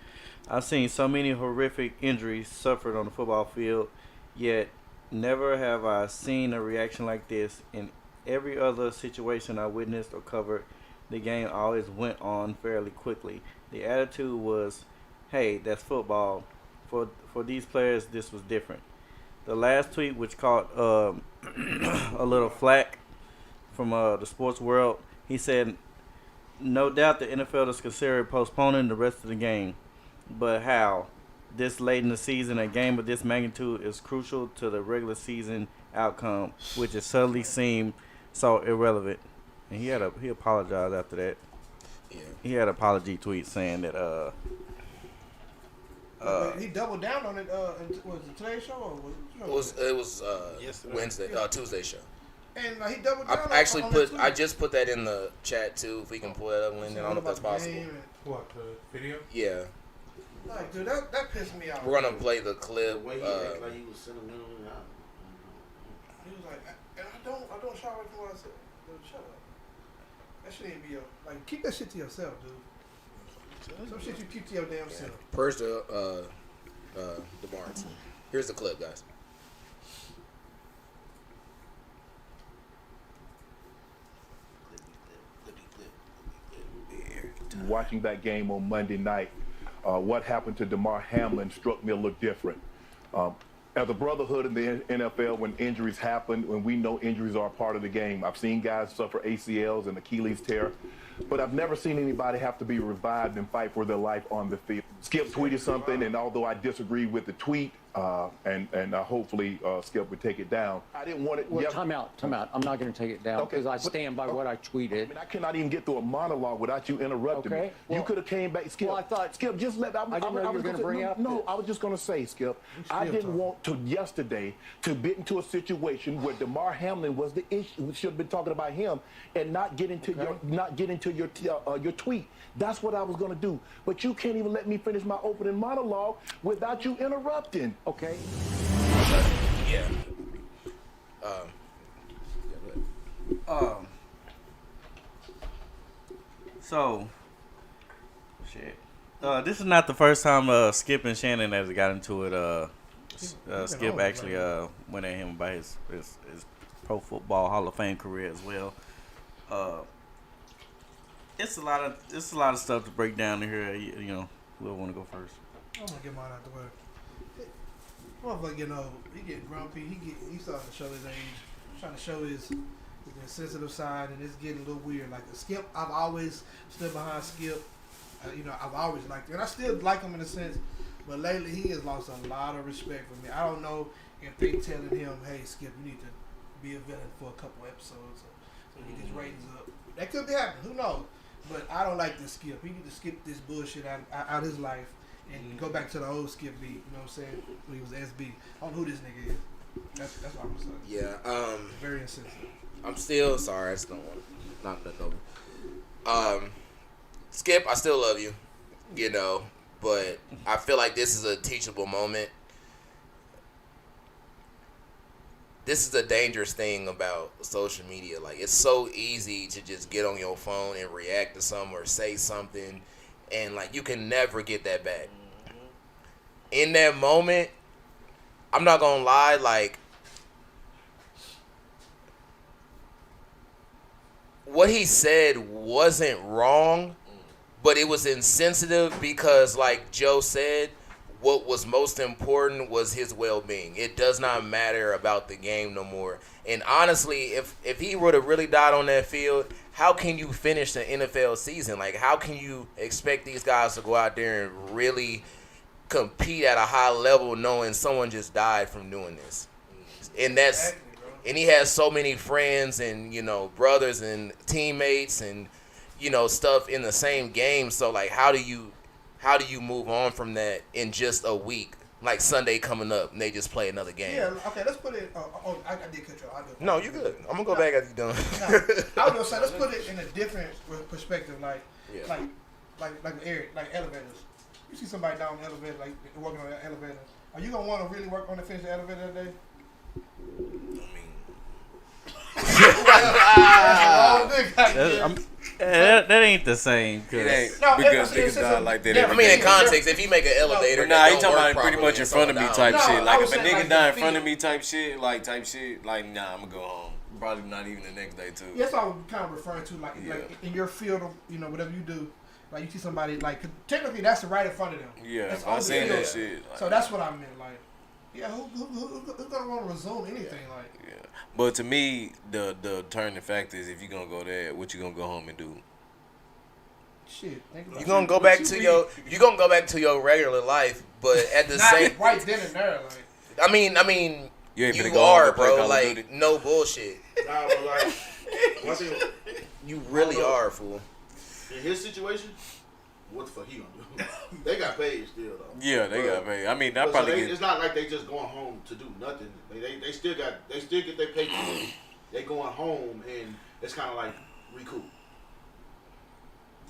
I've seen so many horrific injuries suffered on the football field, yet never have I seen a reaction like this. In every other situation I witnessed or covered, the game always went on fairly quickly. The attitude was, hey, that's football. For these players, this was different. The last tweet, which caught a little flack from the sports world, he said, no doubt the NFL is considering postponing the rest of the game. But how? This late in the season, a game of this magnitude is crucial to the regular season outcome, which has suddenly seemed so irrelevant. And he apologized after that. Yeah. He had an apology tweet saying that He doubled down on it. Was it today's show or was It was Yesterday. Wednesday, Tuesday show. And he doubled down. I actually on put. that I tweet. just put that in the chat too. If we can pull that up, Lyndon. I don't know if that's About the possible. game and- What, the video? Yeah, Like, dude, that pissed me off. we're gonna play the The clip. way he acted like he was sentimental. He was like, and I don't shout out for what I said. Dude, shut up. That shit ain't be your, like, keep that shit to yourself, dude. Some shit you keep to your damn self. Purge the Barnes. Here's the clip, guys. Watching that game on Monday night, what happened to Damar Hamlin struck me a little different. As a brotherhood in the NFL, when injuries happen, when we know injuries are a part of the game, I've seen guys suffer ACLs and Achilles tear, but I've never seen anybody have to be revived and fight for their life on the field. Skip tweeted something, and although I disagree with the tweet, and hopefully Skip would take it down, I didn't want it. Well, time out. I'm not going to take it down Okay, because I but- stand by what I I tweeted. mean, I cannot even get through a monologue without you interrupting Okay, me. well- You could have came back, Skip. well, I thought- Skip, just let. I didn't know you were gonna bring up No, this. I was just going to say, Skip. I still didn't talking. want to yesterday to get into a situation where Damar Hamlin was the issue. We should have been talking about him and not get into your tweet. That's what I was going to do. But you can't even let me finish my opening monologue without you interrupting. Okay. Yeah. So, shit. This is not the first time Skip and Shannon has got into it. Skip actually went at him about his Pro Football Hall of Fame career as well. It's a lot of stuff to break down here. You know, whoever want to go first. I'm gonna get mine out the way. Motherfucker getting old. He getting grumpy. He starting to show his age. Trying to show his sensitive side, and it's getting a little weird. Like the Skip, I've always stood behind Skip. I've always liked him, and I still like him in a sense. But lately, he has lost a lot of respect for me. I don't know if they telling him, "Hey, Skip, you need to be a villain for a couple episodes, so get his ratings up." That could be happening. Who knows? But I don't like this Skip. He need to skip this bullshit out his life and go back to the old Skip beat. You know what I'm saying? When he was SB. I don't know who this nigga is. That's what I'm saying. Yeah. Very insensitive. I'm still sorry. I just don't want. not nothing over. Skip, I still love you, you know, but I feel like this is a teachable moment. This is the dangerous thing about social media. Like, it's so easy to just get on your phone and react to something or say something, and like you can never get that back. In that moment, I'm not gonna lie, like, what he said wasn't wrong, but it was insensitive because, like Joe said, what was most important was his well-being. It does not matter about the game no more. And honestly, if he would have really died on that field, how can you finish the NFL season? Like, how can you expect these guys to go out there and really compete at a high level knowing someone just died from doing this? And that's, and he has so many friends and, you know, brothers and teammates and, you know, stuff in the same game. So like, how do you move on from that in just a week? Like Sunday coming up and they just play another game. Yeah, okay, let's put it. I did cut you off. No, you good. I'm gonna go back after you done. I was gonna say, let's put it in a different perspective. Like, Yeah. like Eric, like elevators. You see somebody down the elevator, like working on the elevator. Are you gonna want to really work on to finish the elevator that day? That ain't the same. It ain't No, because it's niggas die like that. yeah, every I mean, in day. context, if you make an elevator, Nah, he that talking don't about work pretty much in front of me properly, type someone shit. down. Like I if was a saying, nigga like, die in the front of feel. me type shit, like nah, I'ma go home. Probably not even the next day too. Yeah, that's what I was kind of referring to. Like, Yeah. like in your field of, you know, whatever you do, like you see somebody, like, 'cause technically that's right in front of them. Yeah, That's if on I the seen field. that shit. Like, So that's what I meant. Like, yeah, who's gonna want to resume anything? Like, yeah. But to me, the turning factor is if you gonna go there, what you gonna go home and do? shit. Think about You it. gonna go What back you to read- your regular life, but at the Not same, right then and there. Like, I mean, You ain't finna you go home are, and play bro. Call of Like, Duty? no bullshit. Nah, but like, one thing, You really are, fool. in his situation, what the fuck he gonna do? They got paid still though. Yeah, they got paid. I mean, I But probably so get. it's not like they just going home to do nothing. They still get their paycheck. They going home and it's kind of like recoup.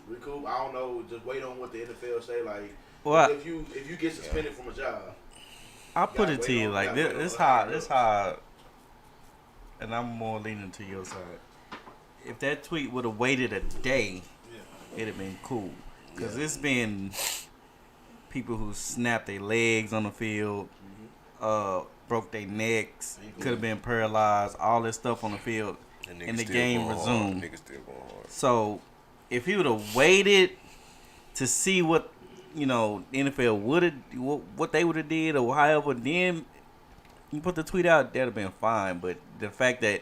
I don't know. Just wait on what the NFL say. Like, Well, if you get suspended from a job, I'll put gotta it to wait you on- like gotta wait this. on This how, and I'm more leaning to your side. If that tweet would have waited a day, it'd have been cool. Cause it's been people who snapped their legs on the field, broke their necks, could have been paralyzed, all this stuff on the field, niggas and the still game going hard. resumed. Niggas still going hard. So if he would have waited to see what, you know, the NFL would have, what they would have did or however, then you put the tweet out, that'd have been fine. But the fact that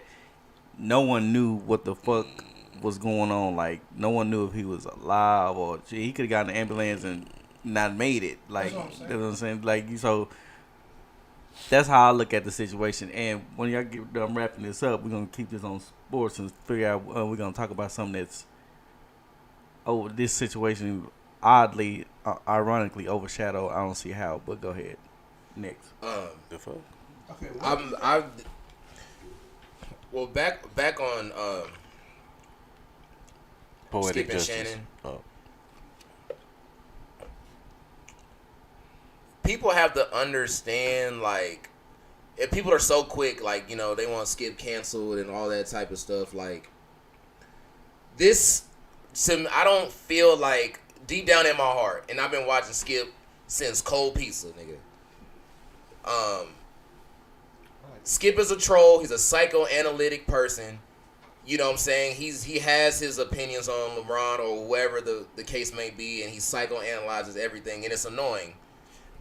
no one knew what the fuck was going on, like no one knew if he was alive or shit, he could have gotten an ambulance and not made it. Like, That's what I'm saying. you know what I'm saying? Like, so that's how I look at the situation. And when y'all get done wrapping this up, we're gonna keep this on sports and figure out we're gonna talk about something that's this situation oddly, ironically overshadowed. I don't see how, but go ahead. Next. The fuck? okay, Well, back on Poetic Skip and justice. Shannon. Oh. People have to understand, like, if people are so quick, like, you know, they want Skip canceled and all that type of stuff, like, this, I don't feel like, deep down in my heart, and I've been watching Skip since Cold Pizza, nigga. Skip is a troll. He's a psychoanalytic person. You know what I'm saying? He has his opinions on LeBron or whoever the case may be, and he psychoanalyzes everything, and it's annoying.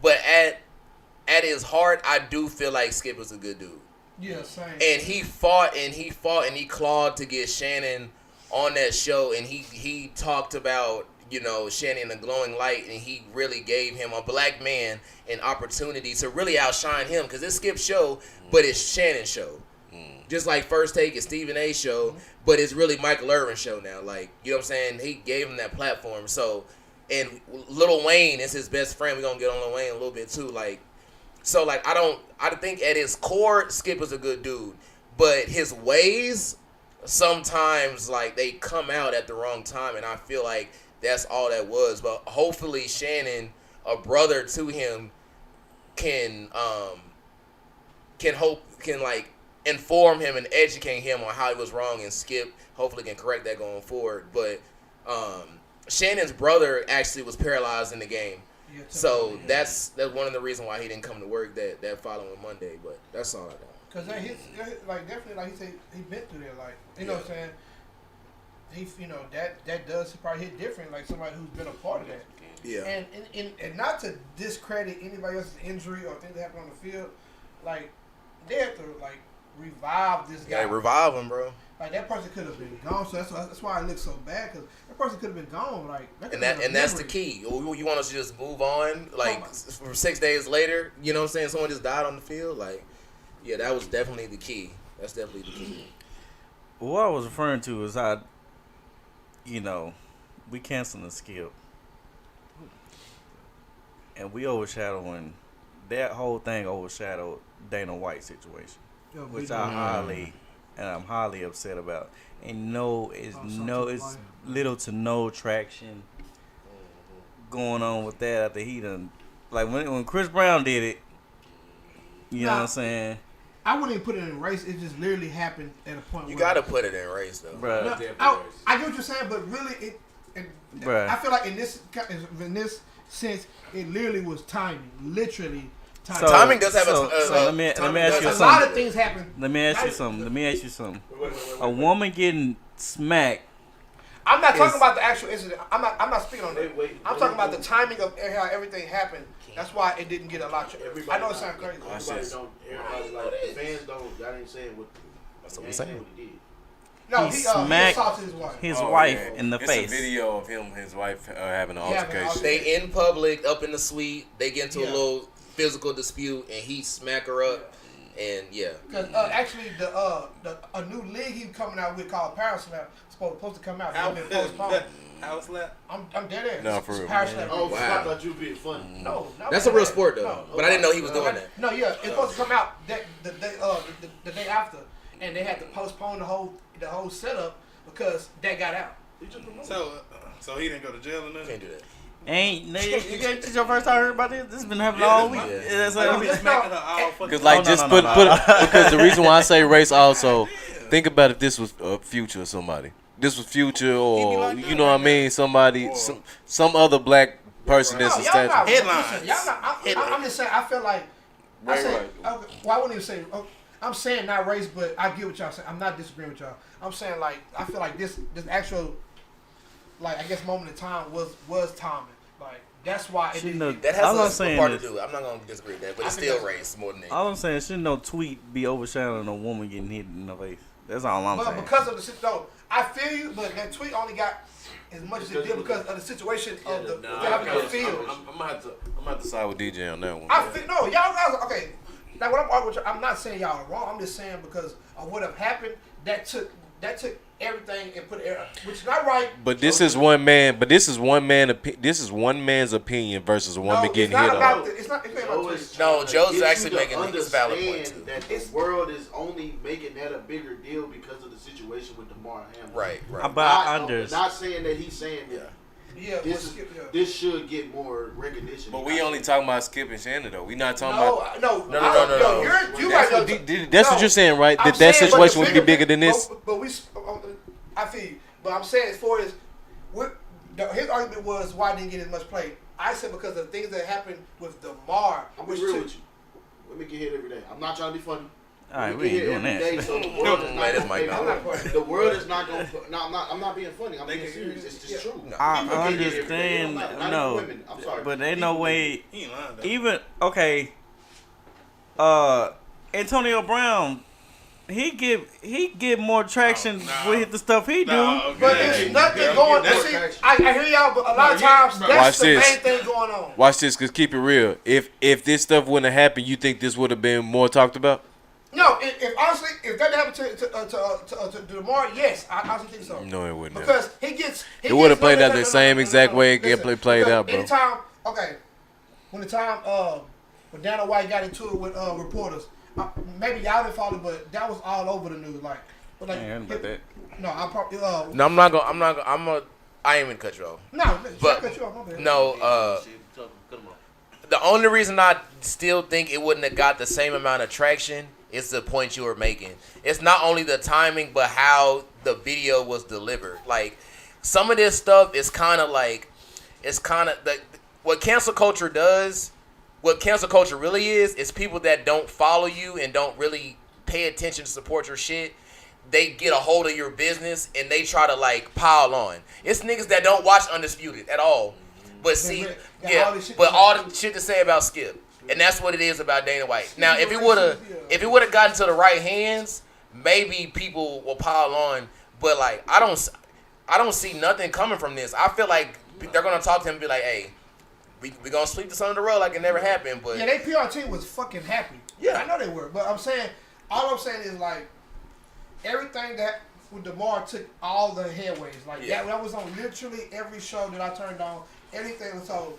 But at his heart, I do feel like Skip is a good dude. yeah, same. And he fought and he clawed to get Shannon on that show, and he talked about, you know, Shannon in the glowing light, and he really gave him, a black man, an opportunity to really outshine him, because it's Skip's show, but it's Shannon's show. Just like First Take is Stephen A's show, but it's really Michael Irvin's show now. Like, you know what I'm saying? He gave him that platform. So, and Lil Wayne is his best friend. We're going to get on Lil Wayne a little bit too. Like, so, like, I think at his core, Skip is a good dude. But his ways sometimes like they come out at the wrong time, and I feel like that's all that was. But hopefully Shannon, a brother to him, can like inform him and educate him on how he was wrong, and Skip hopefully can correct that going forward. But Shannon's brother actually was paralyzed in the game. So that's one of the reasons why he didn't come to work that following Monday. But that's all I know. Cause that hits, like definitely, like he said, he been through that. Like you know what I'm saying. He, that does probably hit different. Like somebody who's been a part of that. Yeah. And not to discredit anybody else's injury or things that happen on the field, like they have to like revive this guy. Yeah, revive him, bro. Like that person could have been gone, so that's why it looks so bad. Cause that person could have been gone. Like that's the key. You want us to just move on, like from 6 days later. You know what I'm saying? Someone just died on the field. Like, yeah, that was definitely the key. That's definitely the key. What I was referring to is how, we canceling the Skip, and we overshadowing that whole thing. Overshadowed Dana White situation, which I'm highly upset about. And it's little to no traction going on with that after he done, like when Chris Brown did it. You know what I'm saying? I wouldn't even put it in race. It just literally happened at a point. You gotta put it in race though. Bruh. I get what you're saying, but really, I feel like in this sense, it literally was timing. Literally timing. Timing does have let me ask you something. A lot of things happen. Let me ask you something. A woman getting smacked. I'm not talking about the actual incident. I'm not speaking on that. I'm talking about the timing of how everything happened. That's why it didn't get a lot. I know it sounds crazy. Everybody like the fans don't. Y'all ain't saying what. That's what I'm saying. No, he smacked his wife in the face. It's a video of him and his wife having an altercation. They in public, up in the suite. They get into a little physical dispute, and he smack her up. And because actually a new league he's coming out with called Power Slap supposed to come out. It's been postponed. Power Slap? I'm dead ass. No, for real. Power Slap. Oh, wow. I thought you were being funny. No, that's a real sport though. But I didn't know he was doing that. No, it's supposed to come out the day after, and they had to postpone the whole setup because that got out. So he didn't go to jail or nothing? Can't do that. This is your first time hearing about this? This has been happening all week. Because because the reason why I say race also, think about if this was Future or somebody. This was Future or you know what I mean, somebody, some other black person that's a statue. I'm just saying. I feel like I wouldn't even say. I'm saying not race, but I get what y'all saying. I'm not disagreeing with y'all. I'm saying like I feel like this actual, like I guess moment in time was timing. Like that's why it didn't. That has a part to do. I'm not gonna disagree with that, but it's still race more than that. All I'm saying, shouldn't no tweet be overshadowing a woman getting hit in the face? That's all I'm saying. But because of the situation, I feel you, but that tweet only got as much as it did because of the situation of the having the field. I'm gonna have to side with DJ on that one. I feel y'all guys okay. Like what I'm arguing with you, I'm not saying y'all are wrong. I'm just saying because of what have happened, that took everything and put it, which is not right. But this is one man. This is one man's opinion versus a woman getting hit on. It's not about No, Joe's actually making his valid point too. That the world is only making that a bigger deal because of the situation with Damar Hamlin. Right. But I understand. Not saying that he's saying that. Yeah, this should get more recognition. But we only talking about Skip and Shannon though. We not talking about. No. That's what you're saying, right? That situation would be bigger than this. But I feel you. But I'm saying as far as his argument was why didn't get as much play. I said because of things that happened with Damar. I'm gonna be real with you. Women get hit every day. I'm not trying to be funny. All right, we ain't doing that. Day, so the world is not going. The world is not going. No, I'm not being funny. I'm being serious. It's just true. I understand. No, women. I'm sorry. But ain't no way. Even okay. Antonio Brown, he get more traction with the stuff he do. But it's nothing going. See, I hear y'all, but a lot of times that's the main thing going on. Watch this, cause keep it real. If this stuff wouldn't have happened, you think this would have been more talked about? No, if honestly, if that happened to Damar, yes, I honestly think so. No, it wouldn't. Because it would have played out the same exact way it played out, bro. Anytime, when Dana White got into it with reporters, maybe y'all didn't follow, but that was all over the news. Like But like, I ain't about that. no, I probably No, I'm not gonna. I ain't even cut you off. no, But cut you off, my bad. no, the only reason I still think it wouldn't have got the same amount of traction is the point you were making. It's not only the timing, but how the video was delivered. Like, some of this stuff is kind of like, it's kind of what cancel culture does. What cancel culture really is people that don't follow you and don't really pay attention to support your shit. They get a hold of your business and they try to like pile on. It's niggas that don't watch Undisputed at all, but see, all the shit to say about Skip, and that's what it is about Dana White. Now, if it would have gotten to the right hands, maybe people will pile on. But like, I don't see nothing coming from this. I feel like they're gonna talk to him and be like, hey, we gonna sweep this under the rug like it never happened. But yeah, they PR team was fucking happy. Yeah, I know they were, but all I'm saying is like, everything that with Damar took all the headways. Like that was on literally every show that I turned on. Anything. So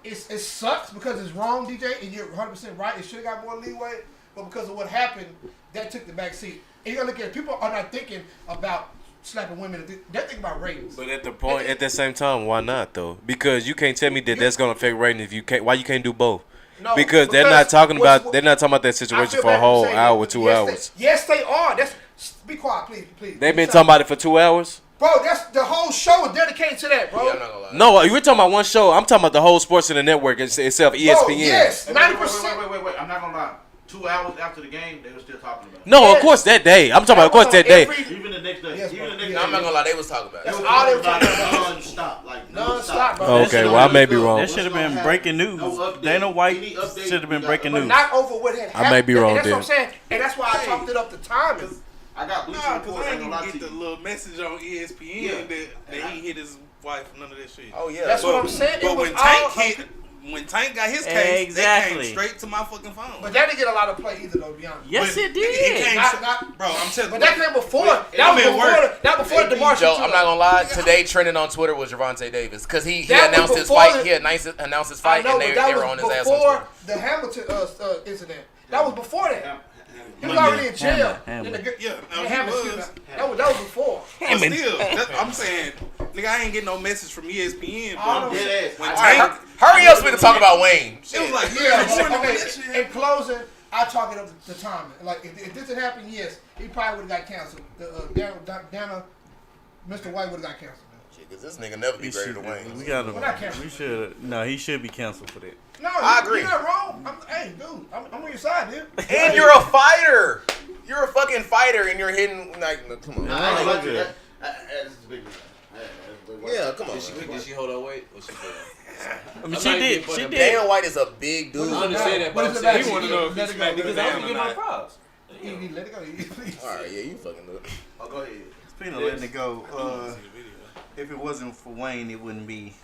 it sucks because it's wrong, DJ, and you're 100% right. It should have got more leeway, but because of what happened, that took the back seat. And you gotta look at it, people are not thinking about slapping women. They're thinking about ratings. But at the same time, why not though? Because you can't tell me that that's gonna affect ratings if you can't. Why you can't do both? No, because they're not talking about that situation for a whole hour, 2 hours. Yes, they are. Be quiet, please. They've been talking about it for 2 hours. Bro, that's the whole show is dedicated to that, bro. Yeah, I'm not gonna lie. No, you're talking about one show. I'm talking about the whole Sports Center network itself, ESPN. Bro, yes, 90%. Wait. I'm not gonna lie. 2 hours after the game, they were still talking about it. No, of course that day. I'm talking about, of course, that day. Even the next day. Yes, Even the next day. I'm not gonna lie, they was talking about it. That's all they were talking about. Non-stop. Like, Non-stop, bro. Okay, well, I may be wrong. That should have been breaking news. Dana White should have been breaking But news. not over what had happened. I may be wrong That's there. what I'm saying. And that's why I talked it up to timing. I got Bleacher Nah, Report, because I ain't didn't gonna lie even to get the you. little message on ESPN that he hit his wife, none of that shit. Oh yeah, That's what I'm saying. But It was when all, when Tank got his case, Exactly. they came straight to my fucking phone. but that didn't get a lot of play either, though, to be honest. Yes, But it It did. came Not- bro, I'm telling But you. that came before. That I'm was at before. work. That before the DeMar Joe, shit, I'm too. not gonna lie. Today trending on Twitter was Javante Davis because he That was announced his before fight. the- He announced his I fight, know, and but they that were was on his ass on before Twitter. the Hamilton incident. That was before that. He was already in jail. Hammer. Then the- Yeah, no, he Hammer, was. excuse me. That was before. But still, I'm saying, nigga, I ain't getting no message from ESPN, I bro. don't- When All right, Tank, hurry up, we to talk about Wayne. it was like, Yeah, yeah, but, okay. In closing, I chalk it up to timing. Like if this had happened, yes, he probably would have got canceled. Dana, Mr. White would have got canceled. Because this nigga never be He greater should- than Wayne. We gotta. We're not canceling. We should. No, he should be canceled for that. No, I agree. You're not wrong. Hey, dude, I'm on your side, dude. And you're a fighter. You're a fucking fighter, and you're hitting like. Come on. I ain't gonna lie to you. That's a big deal. Yeah, come on. Did she hold her weight? Or she I mean, she did. She did. Dana White is a big dude. I understand that, What but is I'm the saying back he want to seat? know if Let he's it go, smacked let because it I go. don't get my props. Let it go, please. All right, yeah, you fucking do it. Oh, go ahead. Speaking of letting it go, if it wasn't for Wayne, it wouldn't be.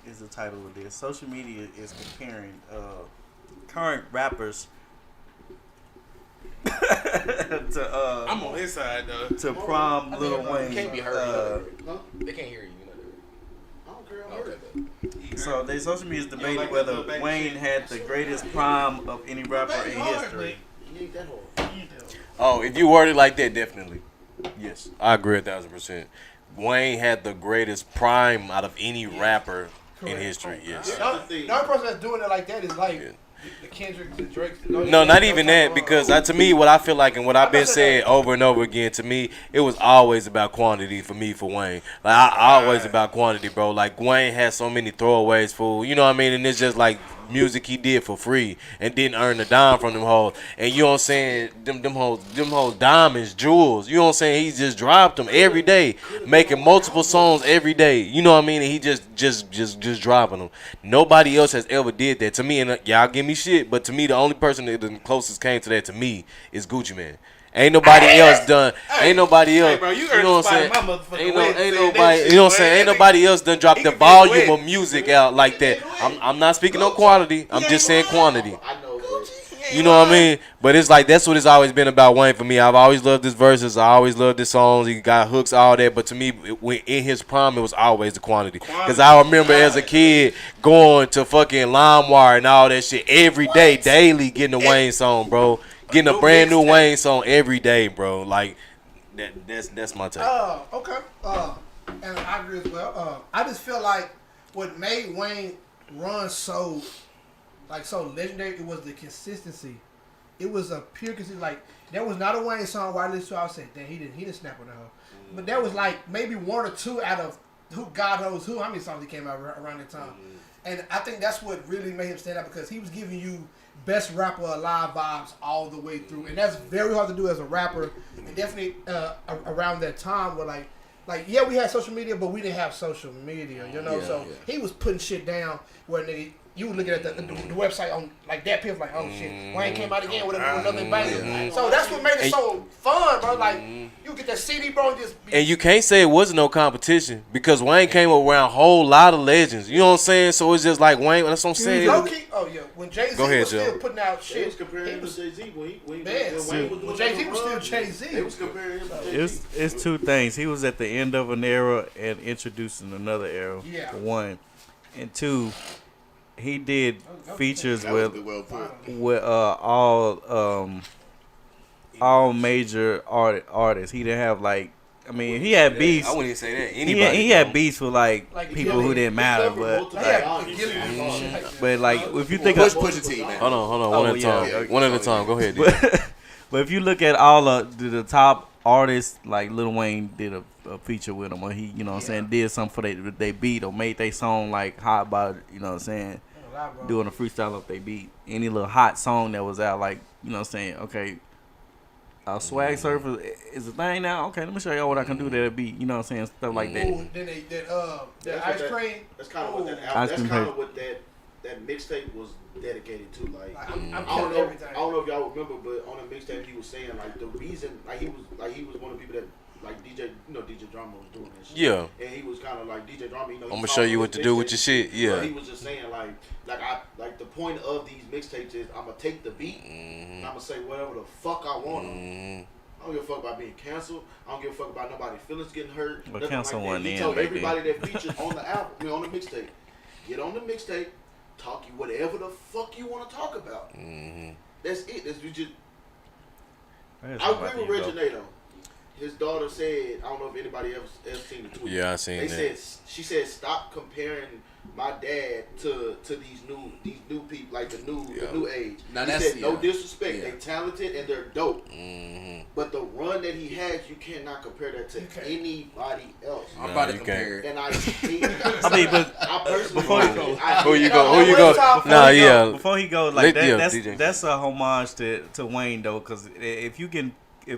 Is the title of this? Social media is comparing current rappers to I'm on his side, though. to prom Lil Wayne. You can't be heard. They can't hear you. I don't care. I'm Okay, hurt. but So they social media is debating like whether that little back Wayne shit. had the greatest prime of any rapper in history. You need that hard. Oh, if you word it like that, definitely. Yes, I agree 1,000%. Wayne had the greatest prime out of any rapper in history. Yes. The only person that's doing it like that is like the Kendrick, the Drake. No, not even that. Because to me, what I feel like and what I've been saying over and over again, to me, it was always about quantity for me, for Wayne. Like I always about quantity, bro. Like Wayne had so many throwaways, fool. You know what I mean? And it's just like music he did for free and didn't earn a dime from them hoes. And you know what I'm saying? Them hoes diamonds, jewels. You know what I'm saying? He just dropped them every day, making multiple songs every day. You know what I mean? And he just dropping them. Nobody else has ever did that to me. And y'all give me shit, but to me, the only person that the closest came to that to me is Gucci Mane. Ain't nobody else done. Ain't nobody else. Hey, bro, you know earned what I'm saying? my motherfucking Ain't wedding, saying that nobody. shit, You know what I'm boy. saying? Ain't That nobody else done dropped he the can get volume wet. of music out like that. I'm not speaking on quantity. I'm just saying quantity. I know. You know what I mean? But it's like that's what it's always been about Wayne for me. I've always loved his verses. I always loved his songs. He got hooks, all that. But to me, in his prime, it was always the quantity. Because I remember as a kid going to fucking LimeWire and all that shit every day, daily, getting a Wayne song, bro. Getting a brand new Wayne song every day, bro. Like That's my take. Okay. And I agree as well. I just feel like what made Wayne run so legendary, it was the consistency. It was a pure consistency. Like, there was not a Wayne song where I listened to, I said, damn, he didn't snap on the hoe. But there was like maybe one or two out of who God knows who, how many songs he came out around that time. And I think that's what really made him stand out, because he was giving you best rapper alive vibes all the way through. And that's very hard to do as a rapper. And definitely around that time where like, yeah, we had social media, but we didn't have social media, you know? So he was putting shit down where you were looking at the website on like that, people like, oh shit, Wayne came out again with another banger. So that's what made it so fun, bro. Like, you get that CD, bro, and just and you can't say it wasn't no competition, because Wayne came around a whole lot of legends. You know what I'm saying? So it's just like Wayne. That's what I'm saying. Low-key, when Jay-Z was still putting out shit, They was comparing him to Jay-Z when Jay-Z was still Jay-Z. They was comparing him to Jay-Z. It's two things. He was at the end of an era and introducing another era. Yeah. For one, and two, he did features with all major artists. He didn't have like, I mean, he had beefs. I wouldn't even say that. Anybody. He had beefs with like people who didn't matter, but like if you think of Pusha T, man. Hold on, one at a time. yeah. One at a time. Go ahead. DJ. But if you look at all the top artists, like Lil Wayne did a feature with him, or he, you know what I'm saying, did something for they beat, or made they song like hot by, you know what I'm saying, doing a freestyle of they beat. Any little hot song that was out, like, you know what I'm saying, okay, Swag Surfer is a thing now. Okay, let me show y'all what I can do to that beat. You know what I'm saying, stuff like that. Ooh, then that ice cream. That's kind of what that mixtape was dedicated to. Like, I don't know if y'all remember, but on the mixtape he was saying like the reason, like he was one of the people that like DJ Drama was doing that shit. Yeah. And he was kind of like DJ Drama. You know, I'm gonna show you what to do with your shit. Yeah. But he was just saying like the point of these mixtapes is I'm gonna take the beat and I'm gonna say whatever the fuck I want. I don't give a fuck about being canceled. I don't give a fuck about nobody's feelings getting hurt. But cancel one He told everybody that featured on the album, on the mixtape, get on the mixtape, talk you whatever the fuck you want to talk about. That's it. That's you just. I agree with Reginato. His daughter said, I don't know if anybody ever seen the tweet. Yeah, I seen that. She said, stop comparing my dad to these new people, like the new age. Now he said, no disrespect, yeah. they talented and they're dope. But the run that he has, you cannot compare that to anybody else. I'm about to compare it. And I hate I mean, but I personally before you go. Nah, yeah. Before he go, like DJ. that's a homage to Wayne though, because if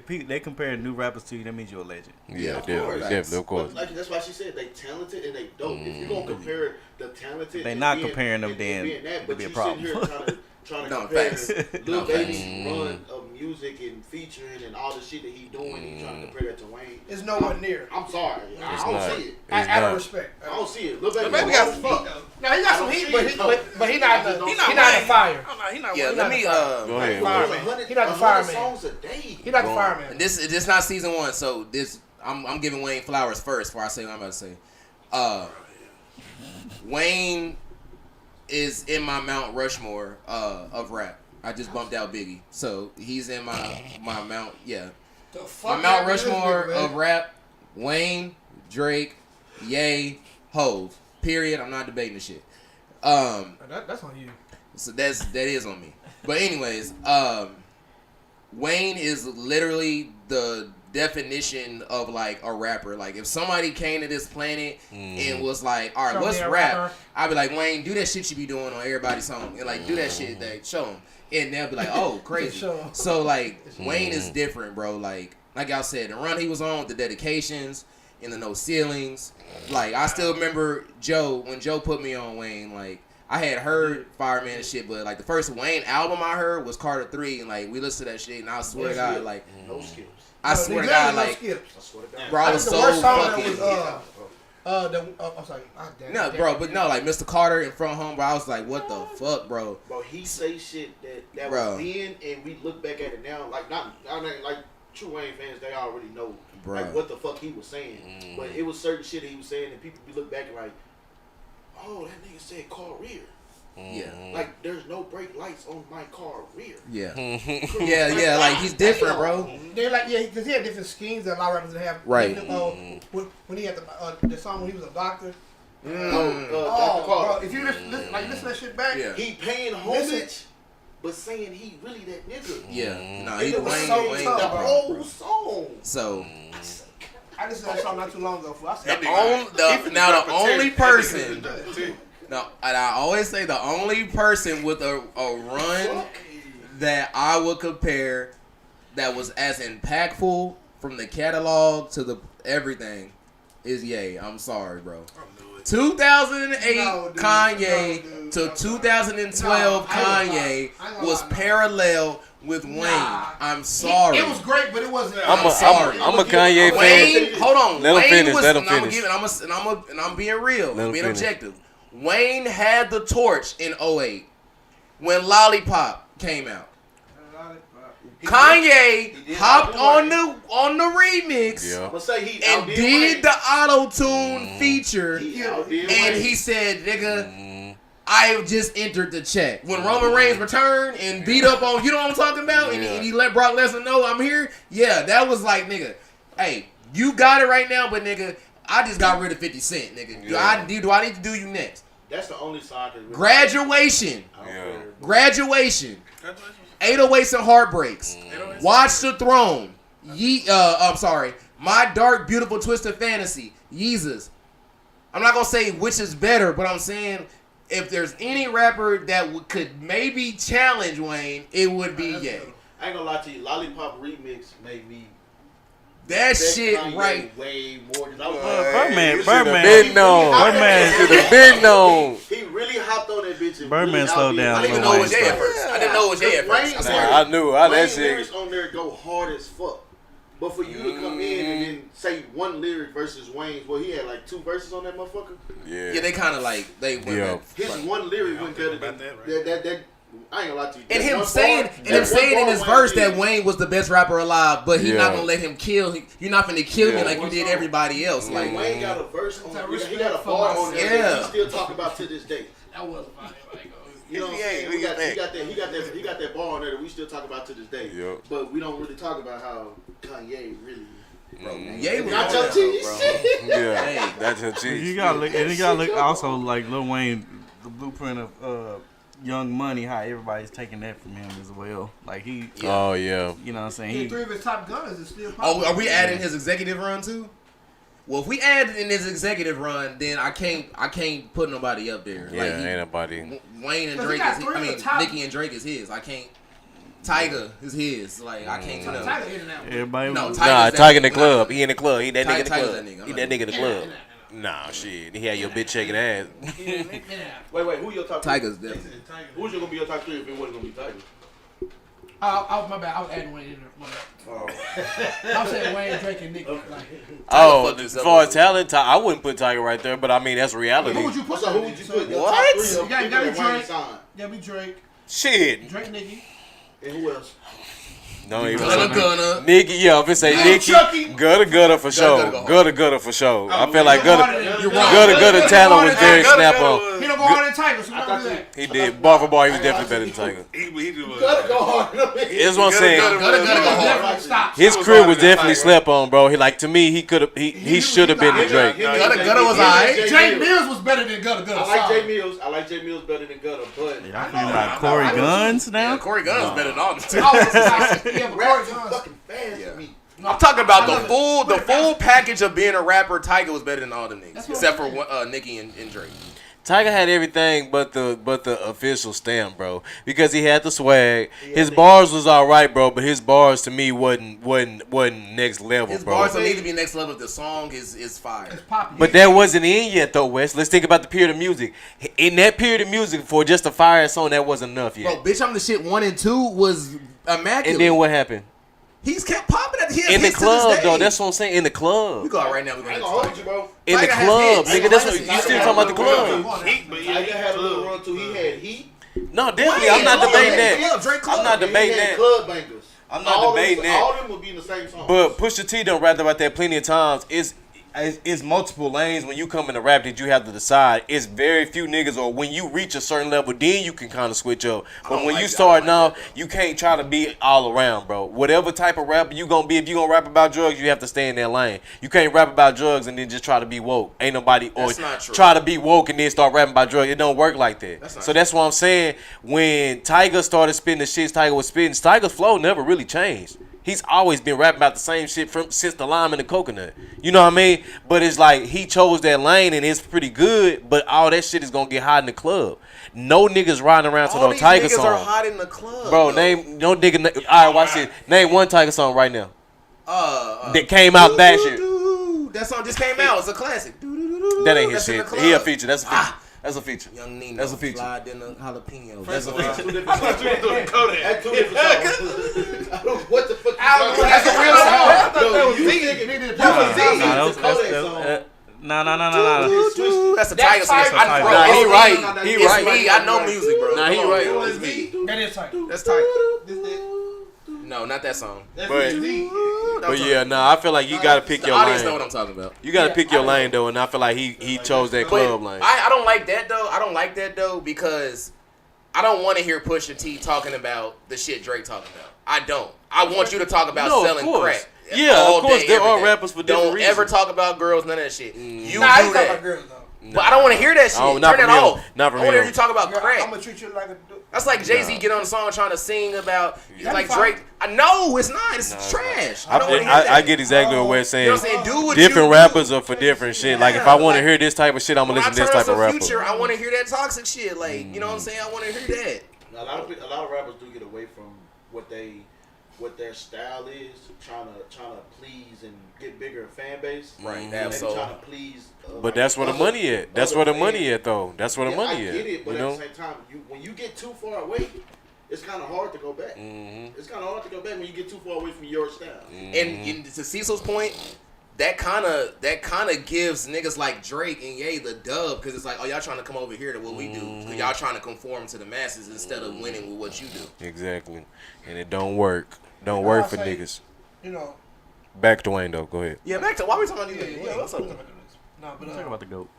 they compare new rappers to you, that means you're a legend. Yeah, definitely, of course. Like, that's why she said they talented and they dope. If you're gonna compare the talented, they not comparing them, then it'd be a problem. Trying to compare Lil Baby's run of music and featuring and all the shit that he doing, and trying to compare that to Wayne. It's nowhere near. I'm sorry, I don't see it. Out of respect, I don't see it. Lil Baby got some heat though. No, he got some heat, but he not the fire. Yeah, let me Go ahead. He not the fireman. Songs a day. He not the fireman. And this not season 1, so I'm giving Wayne flowers first before I say what I'm about to say. Wayne is in my Mount Rushmore of rap. I just bumped out Biggie, so he's in my Mount. Yeah, my Mount Rushmore of rap. Wayne, Drake, Ye, Hov. Period. I'm not debating the shit. That's on you. So that is on me. But anyways, Wayne is literally the definition of like a rapper. Like if somebody came to this planet and was like, all right, let's rap, I'd be like, Wayne, do that shit you be doing on everybody's song, and like do that shit that show them, and they'll be like, oh, crazy. So like Wayne is different, bro. Like y'all said, the run he was on with the dedications and the no ceilings. Like I still remember when Joe put me on Wayne. Like I had heard Fireman and shit, but like the first Wayne album I heard was Carter 3, and like we listened to that shit, and I swear to God, like no skips. I swear to God, like, bro, I was so fucking. I'm sorry. No, bro, but no, like Mr. Carter in Front Home, bro. I was like, what the fuck, bro? Bro, he say shit that was then, and we look back at it now, like like true Wayne fans, they already know, like what the fuck he was saying. But it was certain shit he was saying, and people be look back and like, oh, that nigga said Carl Rear. Yeah, like there's no brake lights on my car rear. Yeah. yeah, like he's different, bro. They're like, yeah, because he had different schemes that a lot of rappers didn't have. Right. When he had the song when he was a doctor. Dr. Bro, Carter. if you listen to that shit back, He paying homage, but saying he really that nigga. Yeah. Nah, And he it was Wayne, so Wayne, tough, the bro. whole song. So I listened to that song not too long ago. I said, the only person. No, and I always say the only person with a run that I would compare that was as impactful from the catalog to the everything is Ye. I'm sorry, bro. 2008 Kanye to 2012 Kanye was parallel with Wayne. I'm sorry. It was great, but it wasn't. I'm a Kanye fan. Wayne, hold on. Let him Wayne finish. was, Let him finish. And I'm being real. Let I'm him being finish. objective. Wayne had the torch in 08 when Lollipop came out. Kanye hopped on the remix Yeah. I'm gonna say he and outdid did Wayne. the auto-tune feature, He outdid and Wayne. he said, "Nigga, I just entered the check." When Roman Reigns returned and beat up on, you know what I'm talking about, and he let Brock Lesnar know I'm here. Yeah, that was like, nigga, hey, you got it right now, but nigga, I just got rid of 50 Cent, nigga. Do I need to do you next? That's the only song. Graduation. Yeah. Graduation. 808s and Heartbreaks. Watch the Throne. I'm sorry. My Dark Beautiful Twisted Fantasy. Yeezus. I'm not gonna say which is better, but I'm saying if there's any rapper that could maybe challenge Wayne, it would be Ye. I ain't gonna lie to you. Lollipop remix made me. That respect shit Kanye right. way more than I was. Birdman. Been known. Birdman. Should have been known. He really hopped on that bitch. And Birdman really slowed outdid down I Wayne. didn't even Lil know it was Wayne Ye at first. I didn't know it was Ye at Wayne first. lyrics- I knew. That Wayne shit. lyrics on there go hard as fuck. But for you to come in and then say one lyric versus Wayne's, well, he had like 2 verses on that motherfucker. Yeah. Yeah, they kind of like they went Yeah. back. His one lyric went better about than that, that. I ain't gonna lie to you. And That him one saying, bar- and that him one saying in bar his verse did. that Wayne was the best rapper alive, but he's Yeah. not gonna let him kill. You're not gonna kill me Yeah. like you did everybody else. Like Like, Wayne got a verse on Respect he got a for bar on there that Yeah. he still talk about to this day. That wasn't funny. You know what I'm Yeah, saying? what you think? He got that bar on there that we still talk about to this day. Yep. But we don't really talk about how Kanye really. Ye was Nacho on cheese there, bro. shit. Yeah. Hey. That's her cheese. You gotta look, and you gotta look also like Lil Wayne, the blueprint of Young Money, how everybody's taking that from him as well. Like he, Oh yeah. you know what I'm saying? He, He, 3 of his top gunners is still Oh, popular. are we adding his executive run too? Well, if we add in his executive run, then I can't put nobody up there. Yeah, Like ain't nobody. Wayne and 'Cause he Drake got is. 3 I of the mean, top- Nicki and Drake is his. I can't. Tiger is his. Like I can't. You know. Tiger hitting that one. everybody. No, was- Tiger's Nah, that Tiger in the nigga. club. He in the club. He that nigga in the Tiger's club. that nigga. He that nigga in the club. Nah, shit. He had your bitch shaking ass. Yeah. Wait, who your top? Tiger's different. Who's gonna be your top 3 if it wasn't gonna be Tiger? My bad. I was adding Wayne in there. I'm saying Wayne, Drake, and Nicki. Like, Oh, fucked as himself far as up. talent, I wouldn't put Tiger right there, but I mean that's reality. who would you put? So who would you put? Your What? top 3 of You gotta people that Drake. Wayne signed? Yeah, be Drake. Shit. Drake, Nicki. And who else? No, even Gunna. Nicki, yeah, if it's a Nicki, gutter for sure. Gutter for sure. I feel like gutter talent was very snap on. He don't go harder than Tiger, so we I don't thought do you- that. He did bar for bar. He was definitely better than Tiger. He do Gotta go hard. That's what I'm saying. Gotta go hard. Definitely stop. His career was definitely slept on, bro. He like to me, he could have, he should have been the Drake. Gutter was alright. Jay Mills was better than Gutter. I like Jay Mills. I like Jay Mills better than Gutter, but Y'all feeling like Corey Guns now? Yeah, Corey Gunn's better than all them. Yeah, but Corey rap Guns. fucking fast to me. I'm talking about the full package of being a rapper. Tiger was better than all them niggas, That's what except I'm for Nicki and Drake. Tiger had everything but the official stamp, bro. Because he had the swag. His bars was all right, bro. But his bars to me wasn't next level, His bro. bars don't need to be next level. The song is fire. It's popping. But that wasn't in yet, though, Wes. Let's think about the period of music. In that period of music, for just a fire song, that wasn't enough yet. Bro, bitch, I'm the shit 1 and 2 was immaculate. And then what happened? He's kept popping at In the club, though. That's what I'm saying. In the We club. go out right now. We I ain't go gonna hold you, bro. In the Tiger has club, hits. nigga. That's what Tiger you still talking about the club. Tiger had a little run too. He had Heat. No, definitely. I'm not debating that. Drake Club. I'm not He debating had that. Club Bangers. I'm not debating that. All of them would be in the same song. But Pusha T done rapped about that plenty of times. it's multiple lanes when you come in the rap that you have to decide. It's very few niggas, or when you reach a certain level, then you can kind of switch up. But when you start now, you can't try to be all around, bro. Whatever type of rapper you gonna be, if you gonna rap about drugs, you have to stay in that lane. You can't rap about drugs and then just try to be woke. Ain't nobody, or try to be woke and then start rapping about drugs. It don't work like that. That's what I'm saying. When Tyga started spitting the shit Tyga was spitting, Tyga's flow never really changed. He's always been rapping about the same shit since the lime and the coconut. You know what I mean? But it's like he chose that lane and it's pretty good, but all that shit is going to get hot in the club. No niggas riding around to no Tyga song. All niggas are hot in the club. Bro, name no nigga. All right, watch this. Name one Tyga song right now. That came out that year. That song just came out. It's a classic. That ain't his shit. He a feature. That's a feature. That's a feature. Young Nino. That's a feature. Fly in the jalapeno. That's a feature. That's two different songs. I don't know what the fuck. That's a real song. No, you thinking No. That's a Tyga song. He right. He right. Me. I know music, bro. Nah, he right. It's me. That is Tyga. That's Tyga. No, not that song. But yeah, I feel like you gotta pick your lane. The audience know what I'm talking about. You gotta pick your lane though, and I feel like he chose that club lane. I don't like that though. I don't like that though because I don't want to hear Pusha T talking about the shit Drake talking about. I don't. I want you to talk about selling crack. Yeah, of course there are rappers for different reasons. Don't ever talk about girls, none of that shit. You do talk that. about girls though. But I don't want to hear that shit. Turn it off. Not for I want to hear you talk about crack. I'm gonna treat you like a. That's like Jay-Z get on the song trying to sing about like Drake. I know it's not. It's trash. I get exactly what we're saying. You know what I'm saying? Do what different you rappers do. are for different shit. Like if I want to hear this type of shit, I'm gonna listen to this type of rapper. Future, I want to hear that toxic shit. Like you know what I'm saying? I want to hear that. A lot of rappers do get away from what their style is, trying to please and get bigger fan base. Right. Absolutely. Trying to please. But that's where the money at. That's where the money at, though. That's where the money at. I get it, but at the same time, when you get too far away, it's kind of hard to go back. It's kind of hard to go back when you get too far away from your style. And to Cecil's point, that kind of gives niggas like Drake and Ye the dub because it's like, oh, y'all trying to come over here to what we do. Cause y'all trying to conform to the masses instead of winning with what you do. Exactly. And it don't work. Don't work for niggas. You know. Back to Wayne though. Go ahead. Yeah, back to why we talking about these? Yeah, what's up? No, but talk about the GOAT.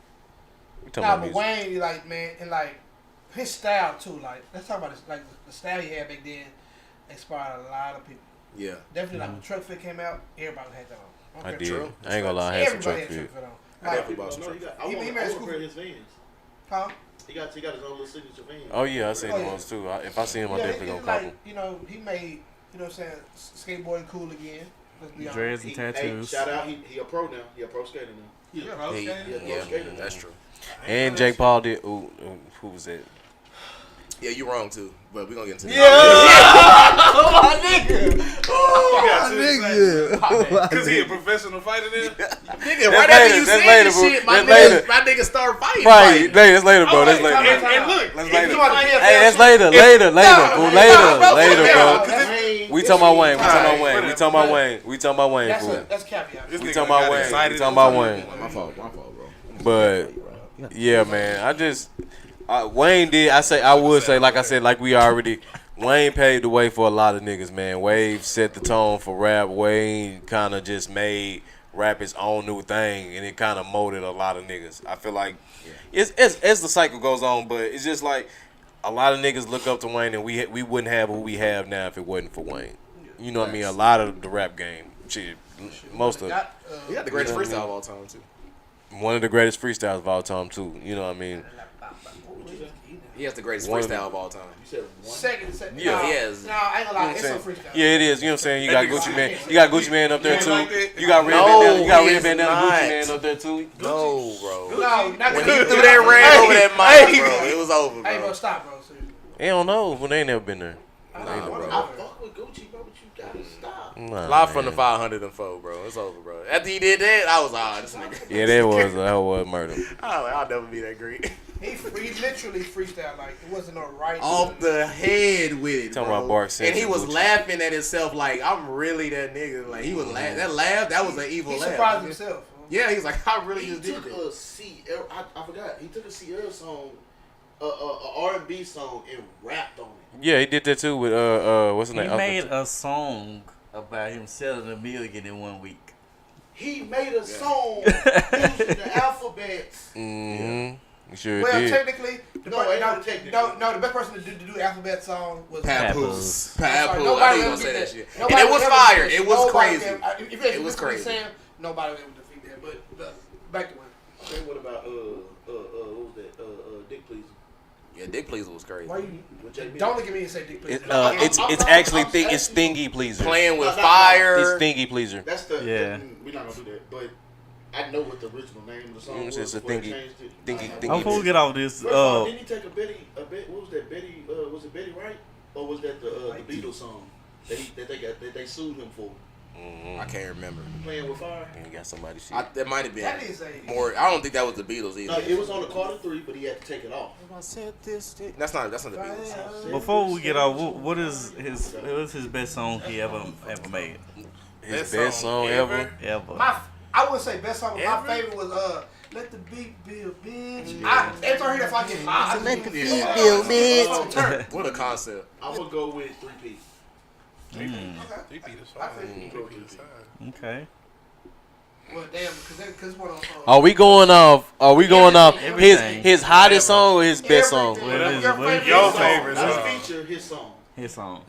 But Wayne, like man, and like his style too. Like let's talk about this. Like the style he had back then inspired a lot of people. Yeah, definitely. Like when Truck Fit came out, everybody had that on. I did. I ain't gonna lie. I had some Truck Fit. I definitely bought some Truck Fit. I want to his fans. Huh? He got his own little signature fans. Oh yeah, I seen the ones too. If I see him, I definitely gonna cop him. You know, he made. You know what I'm saying? Skateboarding cool again. Dreads and tattoos. Shout out, he a pro now. He a pro skater now. Yeah, that's true. And Jake Paul did. Who was that? Yeah, you wrong too, but we gonna get into that. My nigga. Cause he a professional fighter then? Nigga, right after you say this shit, my nigga start fighting. Right, that's later, bro. That's later. And look, that's later. Hey, that's later, bro. We talking about Wayne. We talking about Wayne. That's caveat. We talking about Wayne. My fault, bro. But yeah, man, Wayne did. I would say, like I said, like we already. Wayne paved the way for a lot of niggas, man. Wave set the tone for rap. Wayne kind of just made rap his own new thing, and it kind of molded a lot of niggas. I feel like it's as the cycle goes on, but it's just like a lot of niggas look up to Wayne, and we wouldn't have what we have now if it wasn't for Wayne. You know what I mean? A lot of the rap game, shit, most of it. He got the greatest freestyle of all time too. One of the greatest freestyles of all time too. You know what I mean? He has the greatest freestyle of all time. You said one? Second. Yeah, he has. No, I ain't gonna lie. It's a freestyle. Yeah, it is. You know what I'm saying? You got Gucci Man. You got Gucci Man up there too. You got Red Bandana Gucci Man up there too. No, bro. No, not when he threw that ran over that mic, bro, it was over, bro. Hey, bro, stop, bro. They don't know when they ain't never been there. I fuck with Gucci, bro, but you gotta stop. Live from the 504, bro. It's over, bro. After he did that, I was this nigga. Yeah, that was murder. I'll never be that great. He literally freestyled like it wasn't no right. Off the head with it, talking bro. about Bark and he was laughing at himself like, I'm really that nigga. Like, he was that laugh, that was an evil laugh. He surprised himself. Yeah, he's like, I really just did it. He took a CL, I forgot. He took a CL song, a R&B song, and rapped on it. Yeah, he did that too with what's his name? He made a song about him selling $1 million in 1 week. He made a song using the alphabets. Mm-hmm. You sure Well, did. technically, the No, ain't no technical. the best person to do alphabet song was Papoose. I'm sorry, Papoose. I nobody knew you was gonna say gonna that do shit. that. And it was Nobody fire. ever- It was nobody crazy. ever- if you It was listen to crazy. Sam, nobody was able to defeat that. But back to one. Okay, what about what was that? Dick Pleaser. Yeah, Dick Pleaser was crazy. Why you? With JB. Don't look at me and say Dick, please. It's actually it's Thingy Pleaser. Playing with No, fire. It's Thingy Pleaser. That's the. Yeah. We're not gonna do that, but I know what the original name of the song was. It's a before they Thingy. changed it. Thingy. Before we get off this, First of all, didn't he take a Betty? What was that? Betty? Was it Betty Wright? Or was that the Beatles song that they sued him for? I can't remember. Playing with Fire. And you got somebody shit. That might have That been is a more. I don't think that was the Beatles No, either. it was on the Carter 3, but he had to take it off. That's not the Beatles. before we get off, what is his best song he ever made? His best song ever. Ever. I would say best song. My favorite was "Let the Beat Build, Bitch." Every time I hear that song, I get hot. Let the beat build, bitch. What a concept. I'm gonna go with 3P. Three feet is fine. Okay. Well, damn, because one of Are we going off? Everything. His hottest song or his best song? Your favorite Let's song. feature his song. His song.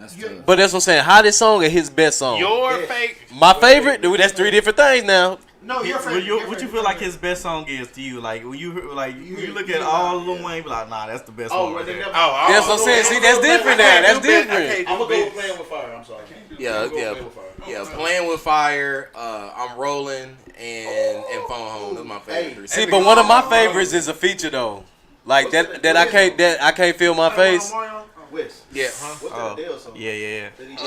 But that's what I'm saying. Hottest song or his best song? Your favorite. My favorite, dude. That's three different things now. No, your favorite. What you feel like his best song is to you? Like when you look at all Lil Wayne, be like, nah, that's the best Oh, one. well, Right they there. never. That's what I'm saying. See, that's different now. That's different. I'm gonna go with Playing with Fire. I'm sorry. Yeah. Playing with fire. I'm rolling and phone home. Those are my favorite. See, but one of my favorites is a feature though. Like that I can't feel my face. West. Yeah. What's that Adele song? Yeah. That he did?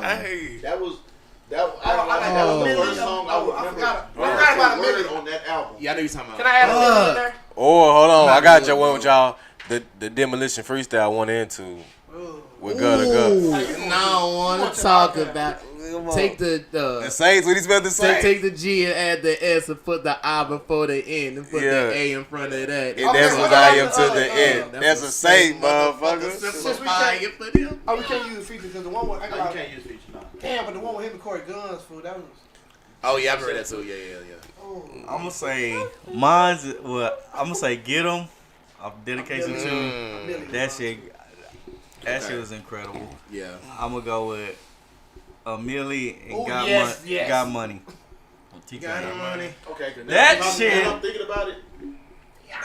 Hey. That was the first song I would remember. I forgot about a minute on that album. Yeah, I know you're talking about. Can I add a minute in there? Or hold on, I got your one with y'all. The demolition freestyle one and two with Gutter Gut. Now I want to talk about. Take the Saints, what he's about to say. take the G and add the S and put the I before the N and put the A in front of that. And that's what I am to the end. That's a Saint, motherfucker. We can't use features because the one with No, you can't use feature now. damn, but the one with him and Corey Guns, fool, that was. Oh yeah, I remember that too. Yeah. Oh. I'm gonna say mine's. Well, I'm gonna say Get 'Em of Dedication to that shit. That shit was incredible. Yeah. I'm gonna go with Millie and Ooh, Got yes, Money. yes. Got Money. Got money. Okay. That now, shit. Now I'm thinking about it.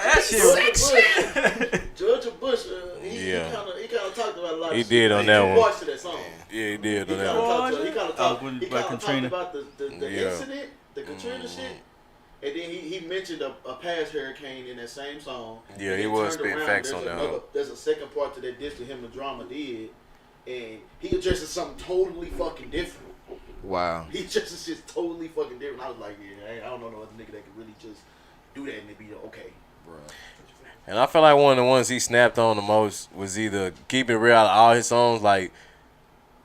That shit. Judge Bush, he Yeah. kind of talked about a lot. He of did shit. on that He one. watched that song. Yeah, he did He on kind that of one. talked Katrina. about the Yeah. incident, the Katrina shit, and then he mentioned a past hurricane in that same song. Yeah, And he then was turned spitting around, facts there's on that another- one. There's a second part to that diss to him and Drama did, and he addresses something totally fucking different. Wow. He addresses shit totally fucking different. I was like, yeah, I don't know no other nigga that could really just do that and it be okay. And I feel like one of the ones he snapped on the most was either Keeping It Real out of all his songs. Like,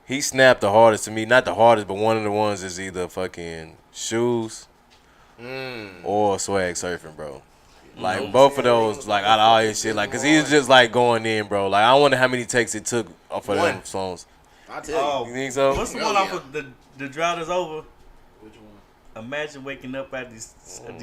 he snapped the hardest to me. Not the hardest, but one of the ones is either fucking Shoes or Swag Surfing, bro. Like, both of those, like, out of all his shit. Like, because he was just, like, going in, bro. Like, I wonder how many takes it took for them songs. I tell you. You think so? What's the one off of the drought is over? Which one? Imagine waking up after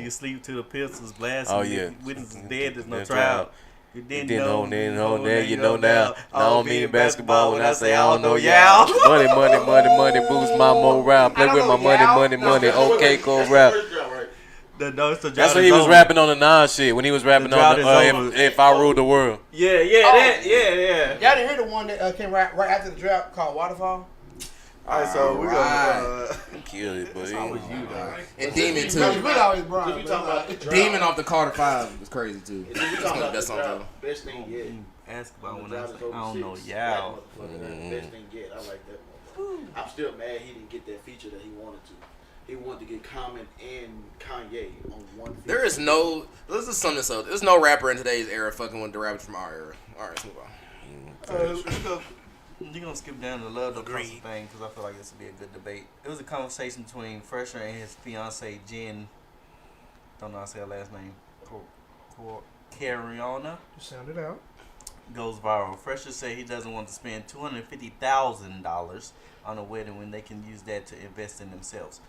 you sleep to the pistols blasting. Oh, yeah. Witnesses dead, there's no There's trial. trial. You Didn't know then, you know now. I don't mean basketball when I say I don't know y'all. Money, boost my morale. Play with my money. Okay, go rap. That's when he was rapping on the Nas shit. When he was rapping on the if I Ruled the World. Yeah. Y'all didn't hear the one that came right after the drought called Waterfall? Alright, so we're gonna Kill it, buddy. And Demon too. That was really always Brian. If you talking about the drought, Demon off the Carter 5 was crazy too. if you talking about Best the song drought, best thing yet. ask about When when the I drought say is I over don't know 6, y'all. that motherfucker, that best thing yet. I like that motherfucker. I'm still mad he didn't get that feature that he wanted to. He wanted to get Common and Kanye on one feature. There is no. Let's just sum this up. There's no rapper in today's era fucking with the rappers from our era. All right, let's move on. You're gonna skip down to the Love the Hustle thing because I feel like this would be a good debate. It was a conversation between Fresher and his fiance Jen. Don't know how to say her last name. Cariana. You sound it out. goes viral. Fresher say he doesn't want to spend $250,000 on a wedding when they can use that to invest in themselves.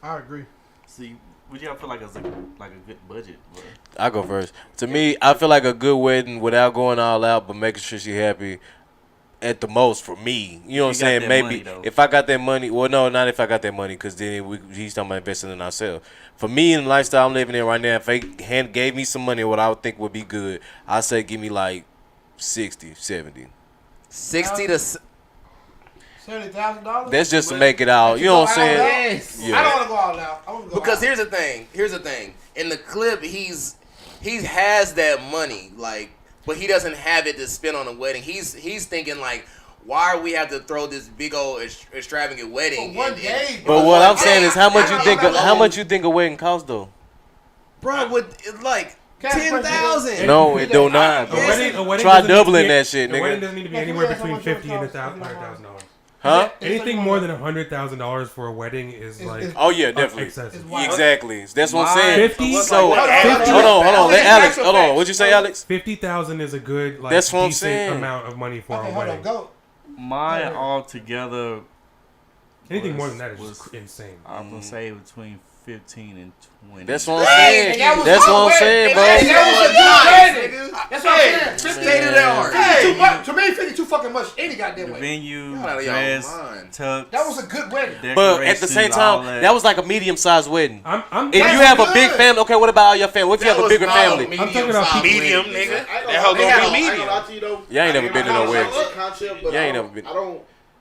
I agree. So, would y'all feel like it's like a good budget? I go first. To me, I feel like a good wedding without going all out, but making sure she happy. At the most for me, you know what I'm saying? Maybe if I got that money, well, no, not if I got that money, because then he's talking about investing in ourselves. For me, in the lifestyle I'm living in right now, if they gave me some money, what I would think would be good, I'd say give me like 60, 70. 60 to $70,000. That's just to make it out. You know what I'm saying? Yes. Yeah. I don't want to go all out. I want to go Because out. here's the thing. In the clip, he has that money, like, but he doesn't have it to spend on a wedding. He's thinking like, why do we have to throw this big old extravagant wedding? For one day, But what I'm saying is, how much you think a wedding costs though? Bro, with like 10,000. No, it do not. A wedding Try doesn't need to doubling be- that shit, A wedding nigga. doesn't need to be anywhere between $50,000 and $100,000. Huh? Anything more than $100,000 for a wedding is like Oh yeah, definitely. excessive. Exactly. That's what I'm saying. 50. So hold on. Let Alex. Hold on. What'd you say, Alex? 50,000 is a good like That's what I'm decent saying. amount of money for Okay, a hold on, wedding. go. Mine altogether. Anything more was- than that is was- just insane. I'm gonna say between 15 and 20. That's what I'm saying. That's what I'm saying, bro. That was a good wedding. That's what I'm saying. Stay to that art. Hey, too much. To me, 50 too fucking much. Any goddamn The way. venue, Y'all out of y'all dress, mind. tux. That was a good wedding. But at the same decorations, all time, that was like a medium-sized wedding. I'm If you have a big good. family, okay, what about all your family? What if you have a bigger family? I'm talking about Medium, nigga. That hoe I gonna ain't be gonna medium. lie to you though. Y'all ain't never been to no wedding. Concept, but Y'all ain't never been.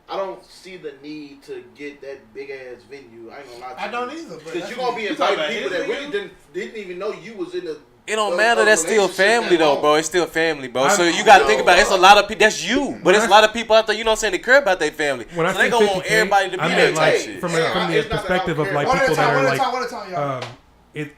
I don't see the need to get that big ass venue. I ain't gonna lie to you. I don't either. But Because you're gonna be inviting people that really didn't even know you was in the. It don't matter. That's still family, though, bro. It's still family, bro. So I'm- you got to think about it. It's a lot of people. That's you. But it's a lot of people out there, you know what I'm saying, that care about their family. When I So say they going to 50K, want everybody to be I there meant type like shit. from Yeah, the it's not that I perspective don't of like care. people that are One like at a time, y'all.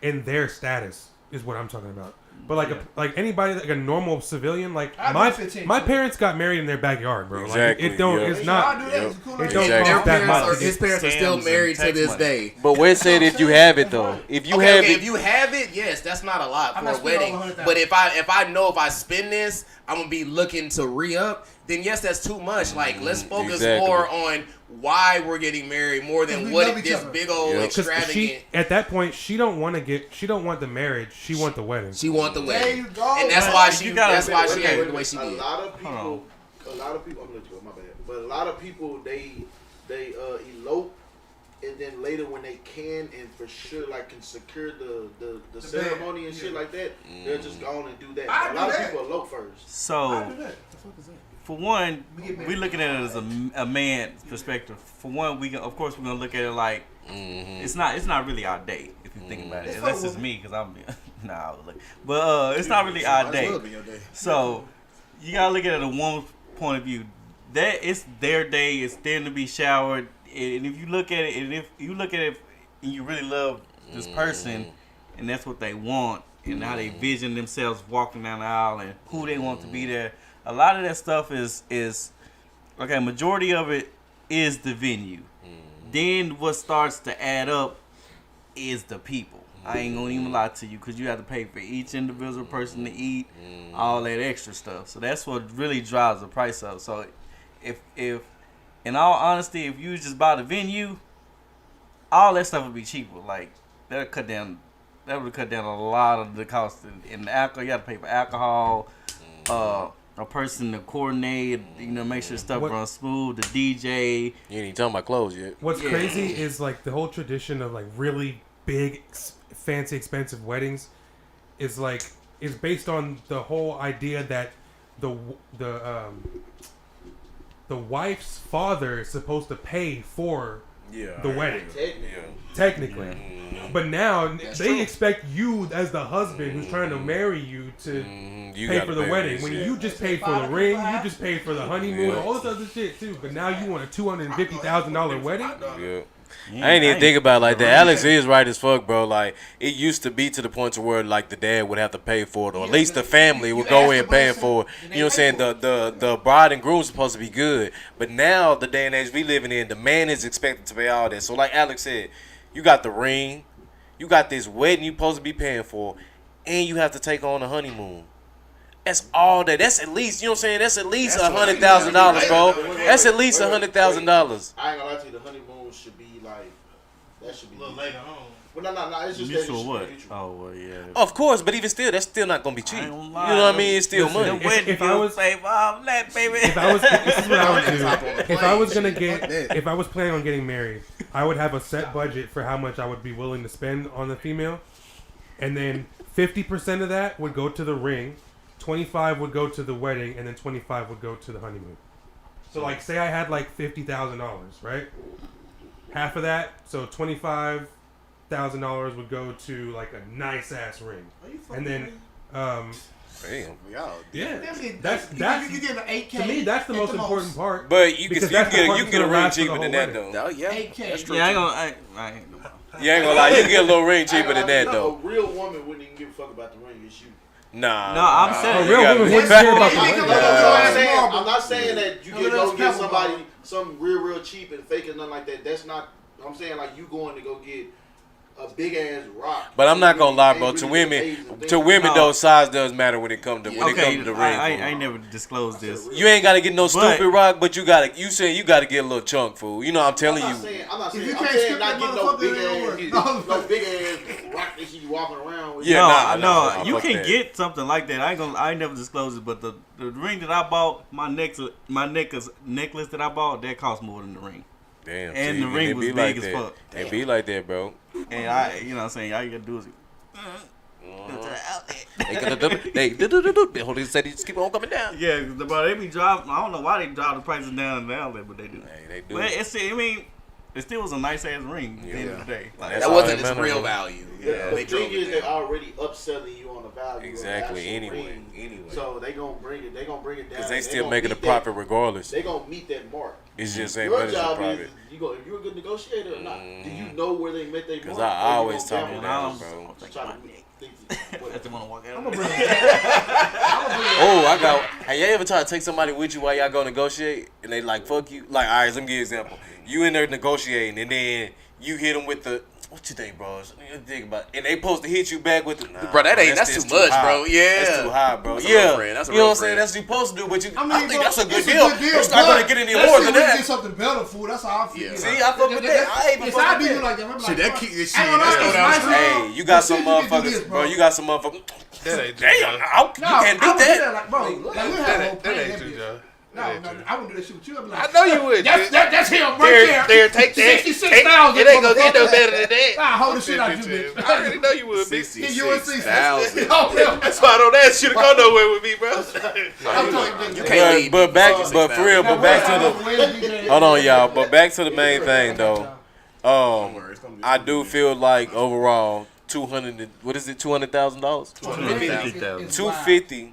in their status is what I'm talking about. But like anybody, like a normal civilian, like I'd my do 15 my too. parents got married in their backyard, bro. Exactly, Like it don't. yeah. It's I'll not. do that. It's cool. It don't Exactly. cost that much. His parents are still Scams married and to this text day. But Wes said if you have it, though. If you have If it. you have it, yes, that's not a lot I'm for not a spending wedding. over $100,000. But if I know if I spend this, I'm gonna be looking to re-up. Then yes, that's too much. Like let's focus exactly. more on why we're getting married more than We what love each this other. big old Yeah. Because extravagant. she at that point she don't want the marriage. She want the wedding. She want the There wedding, you go. and that's man. why she. You gotta- That's why Wait, she wait, acted wait, the way wait. she A did. lot of people. I'm gonna let you go. My bad. But a lot of people they elope, and then later when they can and for sure like can secure the ceremony and shit like that, they'll just go on and do that. I But a do lot of that. people elope first. I So, do that. The fuck is that? for one, We get married. we looking at it as a man's perspective. For one, of course we're gonna look at it like it's not really our date if you think about it. It's Unless for it's me, because I'm but it's not really our date. So you gotta look at it from one point of view. That it's their day, it's them to be showered, and if you look at it, and you really love this person, and that's what they want, and how they vision themselves walking down the aisle, and who they want to be there. A lot of that stuff is okay. Majority of it is the venue. Then what starts to add up is the people. I ain't gonna even lie to you, because you have to pay for each individual person to eat, all that extra stuff. So that's what really drives the price up. So if in all honesty, if you just buy the venue, all that stuff would be cheaper. Like that would cut down a lot of the cost in the alcohol. You got to pay for alcohol, a person to coordinate, make sure stuff runs smooth, the DJ. You ain't even talking about clothes yet. What's crazy is like the whole tradition of like really big, fancy, expensive weddings is based on the whole idea that the wife's father is supposed to pay for the wedding. Technically. But now they expect you as the husband who's trying to marry you to pay for the wedding. When you just paid for the ring, you just paid for the honeymoon, all this other shit too. But now you want a $250,000 wedding? Yeah. I ain't even think about it like that. Alex is right as fuck, bro. Like, it used to be to the point to where, like, the dad would have to pay for it, or at least the family would go in paying for it. You know what I'm saying? The bride and groom supposed to be good. But now, the day and age we living in, the man is expected to pay all that. So, like Alex said, you got the ring, you got this wedding you supposed to be paying for, and you have to take on a honeymoon. That's all that. That's at least, you know what I'm saying? That's at least $100,000, bro. That's at least $100,000. I ain't gonna lie to you. The honeymoon should be like that. Should be A little later on. Well, no. It's just Mutual that what? mutual. Oh, well, yeah. Of course, but even still, that's still not gonna be cheap. You know ain't what gonna lie. I mean? It's still money. If I was save all that, baby. If I was, this is what I would do. If I was gonna get, if I was planning on getting married, I would have a set budget for how much I would be willing to spend on the female, and then 50% of that would go to the ring, 25 would go to the wedding, and then 25 would go to the honeymoon. So, like, say I had like $50,000, right? Half of that, so $25,000 would go to like a nice ass ring, and then Damn. yeah, You that's get an 8K. to me that's the most important part. But you Because can that's the part get that's a gonna ring last for the cheaper whole than that wedding. though. Oh yeah, 8K. that's true. Yeah, I ain't gonna You ain't gonna lie, you can get a little ring cheaper than that A though. real woman wouldn't even give a fuck about the ring. It's you. Nah. No, I'm saying A real woman wouldn't care about the ring. I'm not saying that you can go get somebody something real cheap and fake or nothing like that. That's not. I'm saying like you going to go get a big ass rock. But I'm not gonna lie, bro. To women though, size does matter when it comes to the ring. I ain't never disclosed this. You ain't gotta get no stupid rock, but you gotta. You say you gotta get a little chunk, fool. You know I'm telling you. I'm not saying not getting no big ass rock that you walking around with. Yeah, no, you can get something like that. I ain't never disclosed it, but the ring that I bought, my necklace that I bought, that cost more than the ring. Damn. And the ring was big as fuck. It be like that, bro. And I, you know what I'm saying, all you gotta do is Hold it steady, just keep on coming down. yeah, but they be driving. I don't know why they drive the prices down in the outlet, but they do. Hey, they do. But it still was a nice ass ring at the end of the day. Like, That wasn't its real value. Yeah, the thing is, they're already upselling you on the value. Exactly. Of the Anyway. ring. So they gonna bring it. They gonna bring it down. Because they still making a profit regardless. They gonna meet that mark. It's just ain't Your better than job profit. is if you're a good negotiator or not. Do you know where they met their mark? Because I always talk down, bro. Hey, you ever try to take somebody with you while y'all go negotiate and they like fuck you? Like, all right, let me give you an example. You in there negotiating and then you hit them with the, what you think, bro? You think about it. And they supposed to hit you back with the, nah, bro, that's too much, bro. Yeah. That's too high, bro. That's yeah. That's you know what I'm saying? That's what you supposed to do, but I think that's a good deal. It's not going to get any more than that. Get something better, fool. That's how I feel. Yeah. See, I fuck with that. I ain't even fuck with that. Like that. Shit, that keep this shit. Hey, you got some motherfuckers, bro. You got some motherfuckers. That ain't Damn, you can't beat that. Like, bro, like, we have a whole that plan. ain't true, Joe. No, I wouldn't do that shit with you. I'd be like, I know you would. That's him right there. Take that. 66,000. It ain't gonna get no better than that. Nah, hold the shit out you, bitch. I already know you would, bitch. 66,000. That's why I don't ask you to go nowhere with me, bro. You can't leave. But for real, back to the. Hold on, y'all. But back to the main thing, though. I do feel like overall, $200,000. What is it? $200,000. $250,000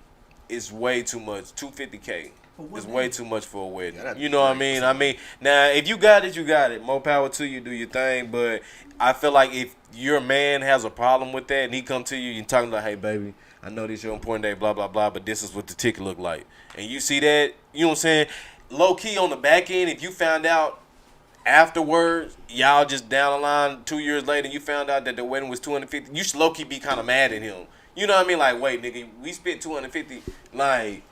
is way too much. $250K. It's way too much for a wedding. You know what I mean? I mean, now if you got it, you got it. More power to you. Do your thing. But I feel like if your man has a problem with that and he come to you and talking like, "Hey, baby, I know this your important day, blah blah blah, but this is what the ticket look like," and you see that, you know what I'm saying? Low key on the back end, if you found out afterwards, y'all just down the line 2 years later, you found out that the wedding was $250, you should low key be kind of mad at him. You know what I mean? Like, wait, nigga, we spent $250. Like,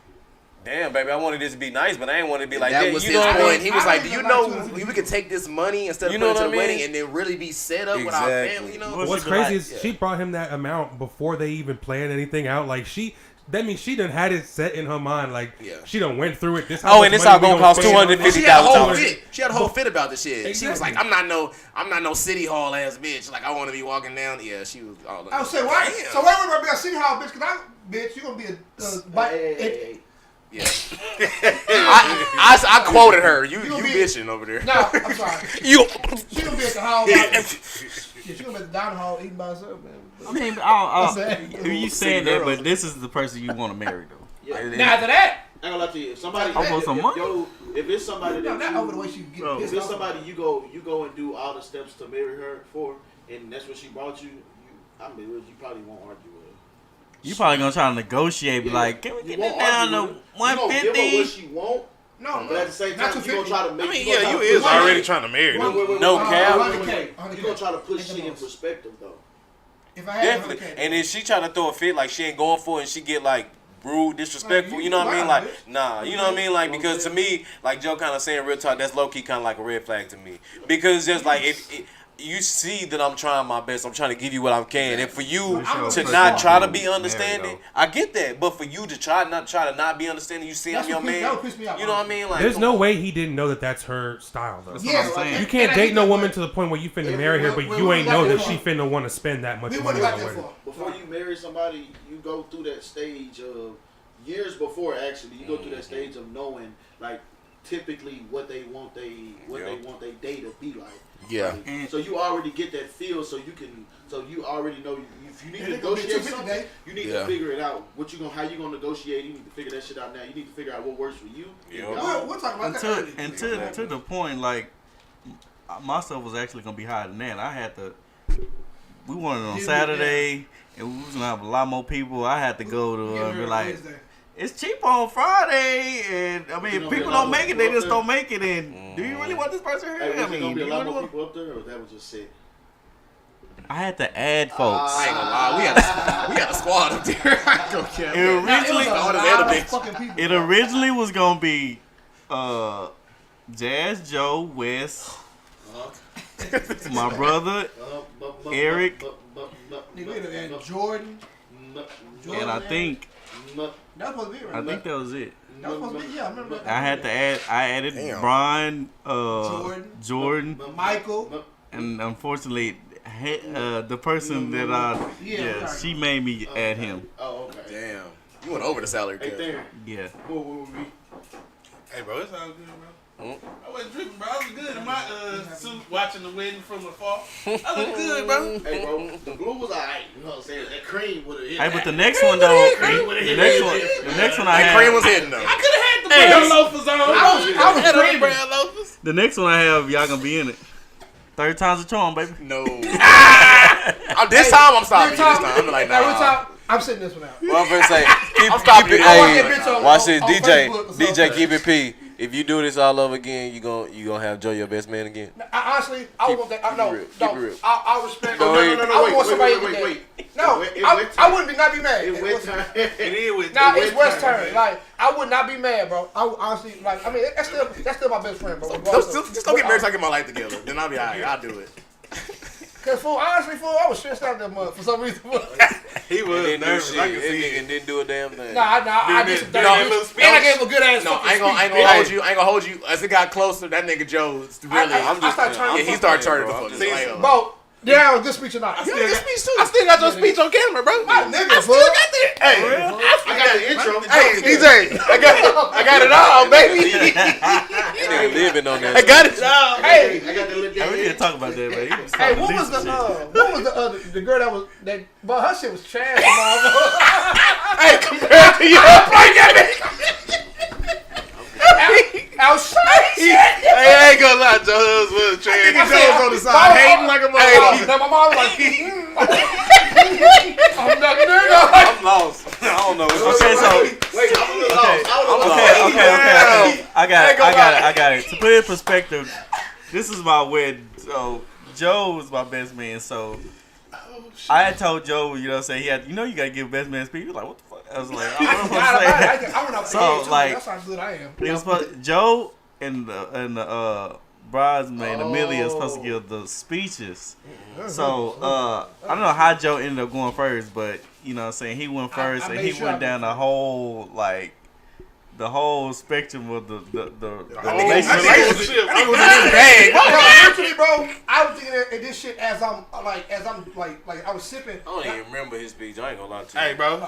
damn, baby, I wanted this to be nice, but I ain't want it to be like that. That was you his know what I point. mean? He was like, "Do you know we could take this money instead of You know putting it to what the I mean? wedding and then really be set up with our family?" You know, What's crazy is she brought him that amount before they even planned anything out. Like that means she done had it set in her mind. Like she done went through it. This and this all gonna cost $250,000. She had a whole fit about this shit. Exactly. She was like, I'm not no city hall ass bitch. Like I want to be walking down. Yeah, she was all. I would say why? Damn. So why would I be a city hall bitch? Cause bitch, you gonna be a yeah. I quoted her. You bitching over there. No, I'm sorry. She gonna be at the hall. She gonna be at the dining hall eating by herself, man. I mean, you saying that, but this is the person you want to marry, though. Yeah. Now after that, I ain't gonna lie to you. If somebody, if it's somebody that not over the way she get pissed if it's off. somebody you go and do all the steps to marry her for, and that's what she brought you. I mean, you probably won't argue with her. You probably gonna try to negotiate, like, can we get it down to 150? You gonna give her what she want. No, but at the same time, you gonna try to make. I mean, yeah, you is already trying to marry them. No cap. You gonna try to put shit in perspective, though. If I had definitely. And then she trying to throw a fit like she ain't going for it, and she get like rude, disrespectful. Like, You know what I mean? you Like, lying, nah. You know what I mean? Like, because to me, like Joe kind of saying real talk, that's low key kind of like a red flag to me. Because it's just like if you see that I'm trying my best, I'm trying to give you what I can, and for you to not try to be understanding, I get that. But for you to try to not be understanding, you see I'm your man. You know what I mean? Like, there's no way he didn't know that that's her style though. That's what I'm saying. You can't date no woman to the point where you finna marry her, but you ain't know that she finna want to spend that much money on a wedding. Before you marry somebody, you go through that stage of years before. Actually, you go through that stage of knowing, like, typically what they want they day to be like. Yeah. So you already get that feel, so you already know if you need to negotiate something, you need to figure it out. How you gonna negotiate? You need to figure that shit out now. You need to figure out what works for you. We'll talk about that. And to the point, like, my stuff was actually gonna be higher than that. I had to. We wanted it on Saturday, and we was gonna have a lot more people. I had to go to be like, it's cheap on Friday, and I mean, if people don't make it, they just don't make it. And do you really want this person here? Hey, I mean, gonna be do a you lot really more want? people up there, or that was just said? I had to add folks. I ain't gonna lie, we had a squad up there. I ain't gonna care. It originally was gonna be Jazz, Joe, Wes, my brother, Eric, Jordan. and I think That was it, right? I think that was it. That was supposed to be, yeah, I remember that. I had to add. I added Brian, Jordan, Michael, and unfortunately, the person that she made me add him. Oh, okay. Damn, you went over the salary cap. Yeah. Hey, bro, it's all good, bro. I wasn't tripping, bro. I was good in my suit watching the wedding from afar. I was good, bro. Hey, bro, the blue was alright. You know what I'm saying? That cream would have hit. Hey, but the next one though, the next one I had, cream was hitting though. I could have had the brown loafers on. I was creaming brown loafers. The next one I have, y'all gonna be in it. Third time's a charm, baby. No. This time I'm stopping you. This time I'm like, nah. I'm sitting this one out. Well, I'm gonna say, keep it. Hey, watch this, DJ, keep it P. If you do this all over again, you gonna have Joe your best man again. Honestly, I want that. No, I respect. No, I want somebody. Wait. No, I wouldn't not be mad. It's West turn. It's West turn. Like, I would not be mad, bro. I honestly, like, I mean, that's still my best friend, bro. Just don't get married so I get my life together. Then I'll be alright. I'll do it. Cause honestly, I was stressed out that month for some reason. He was nervous. I can see it. And didn't do a damn thing. I did some dirty. And I gave him a good ass. No, I ain't gonna hold you. I ain't gonna hold you. As it got closer, that nigga Joe really. He started turning the fuck up. Bro, yeah, good speech or not. I still got your speech on camera, bro. My nigga, I still got that. Hey, I got the intro. Hey, DJ, I got it all, baby. Nigga living on that. I got it all. Hey, I got the lip. We need to talk about that, man. Hey, what was the girl that was that? But her shit was trash. Hey, compared to you, bring that outside. Hey, I ain't gonna lie, Joe was trash. Nigga Joe's on the side, hating like a motherfucker. My mom was like, I'm not nigga. I'm lost. I don't know. Okay, so Wait, I'm a little lost. okay. I got it. To put it in perspective, this is my wedding. So Joe was my best man. So I had told Joe, you know what I'm saying, he had, you gotta give best man speech. He was like, what the fuck? I was like, I don't know what to say. I went up So like, that's how good I am. It was Joe and the bridesmaid Amelia was supposed to give the speeches. So I don't know how Joe ended up going first, but you know what I'm saying, he went first and he went down the whole spectrum of the relationship. Literally, bro, I was thinking of this shit as I'm like I was sipping. I don't even remember his speech. I ain't gonna lie to you. Hey, bro.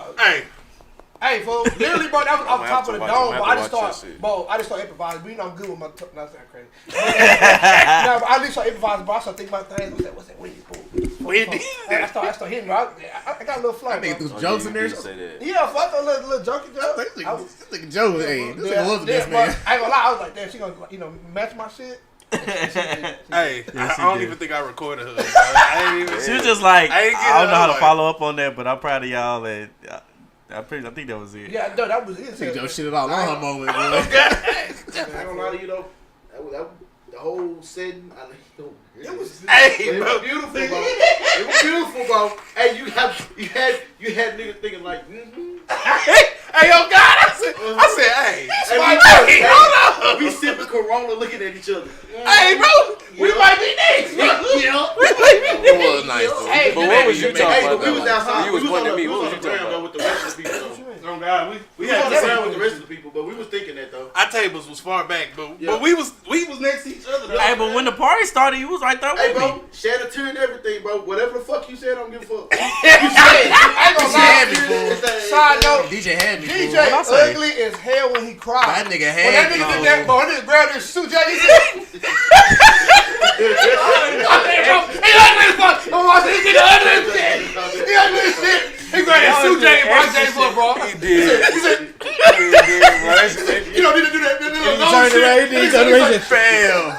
Hey, fool. Literally, bro, that was off top of the dome. But I just started improvising. But you know, I'm good with my not that crazy. No, but I just started improvising. But I started thinking about things. What's that? Wendy, fool? I started hitting, bro. I got a little flow. I think those jokes in there. Yeah, fuck a little junkie joke. This nigga Joe, hey, this nigga was the best man. I ain't gonna lie. I was like, damn, she gonna, match my shit. Hey, I don't even think I recorded her. She was just like, I don't know how to follow up on that, but I'm proud of y'all. And I think that was it. Yeah, no, that was it. Take Joe shit all on her moment, bro. I ain't gonna lie to you though. The whole setting, it was beautiful, bro. It was beautiful, bro. Hey, you had niggas thinking like, Hey, Hey, yo, God, I said, hey, hold on. We sipping Corona, looking at each other. Hey, bro, we might be next. Yeah. It was nice. Hey, but what was you talking about? We was outside. You was pointing at me. What was you talking about? about? With the rest of the people. Oh God, We had to sound with the rest of the people, but we was thinking that though. our tables was far back, but we was next to each other. Though. Hey, but when the party started, you was right there Hey, with me. bro, shed a tear and everything, bro. Whatever the fuck you said, I don't give a fuck. I ain't gonna lie. Side note, DJ had me. DJ What'd I say? ugly as hell when he cried. That nigga When had that me. nigga did that, bro, that nigga grabbed his suit jacket, he said, he ugly as fuck. He get ugly as shit. He ugly as shit. He grabbed his suit jacket, bro. He did. He said, you don't need to do that. He Turn around, fam.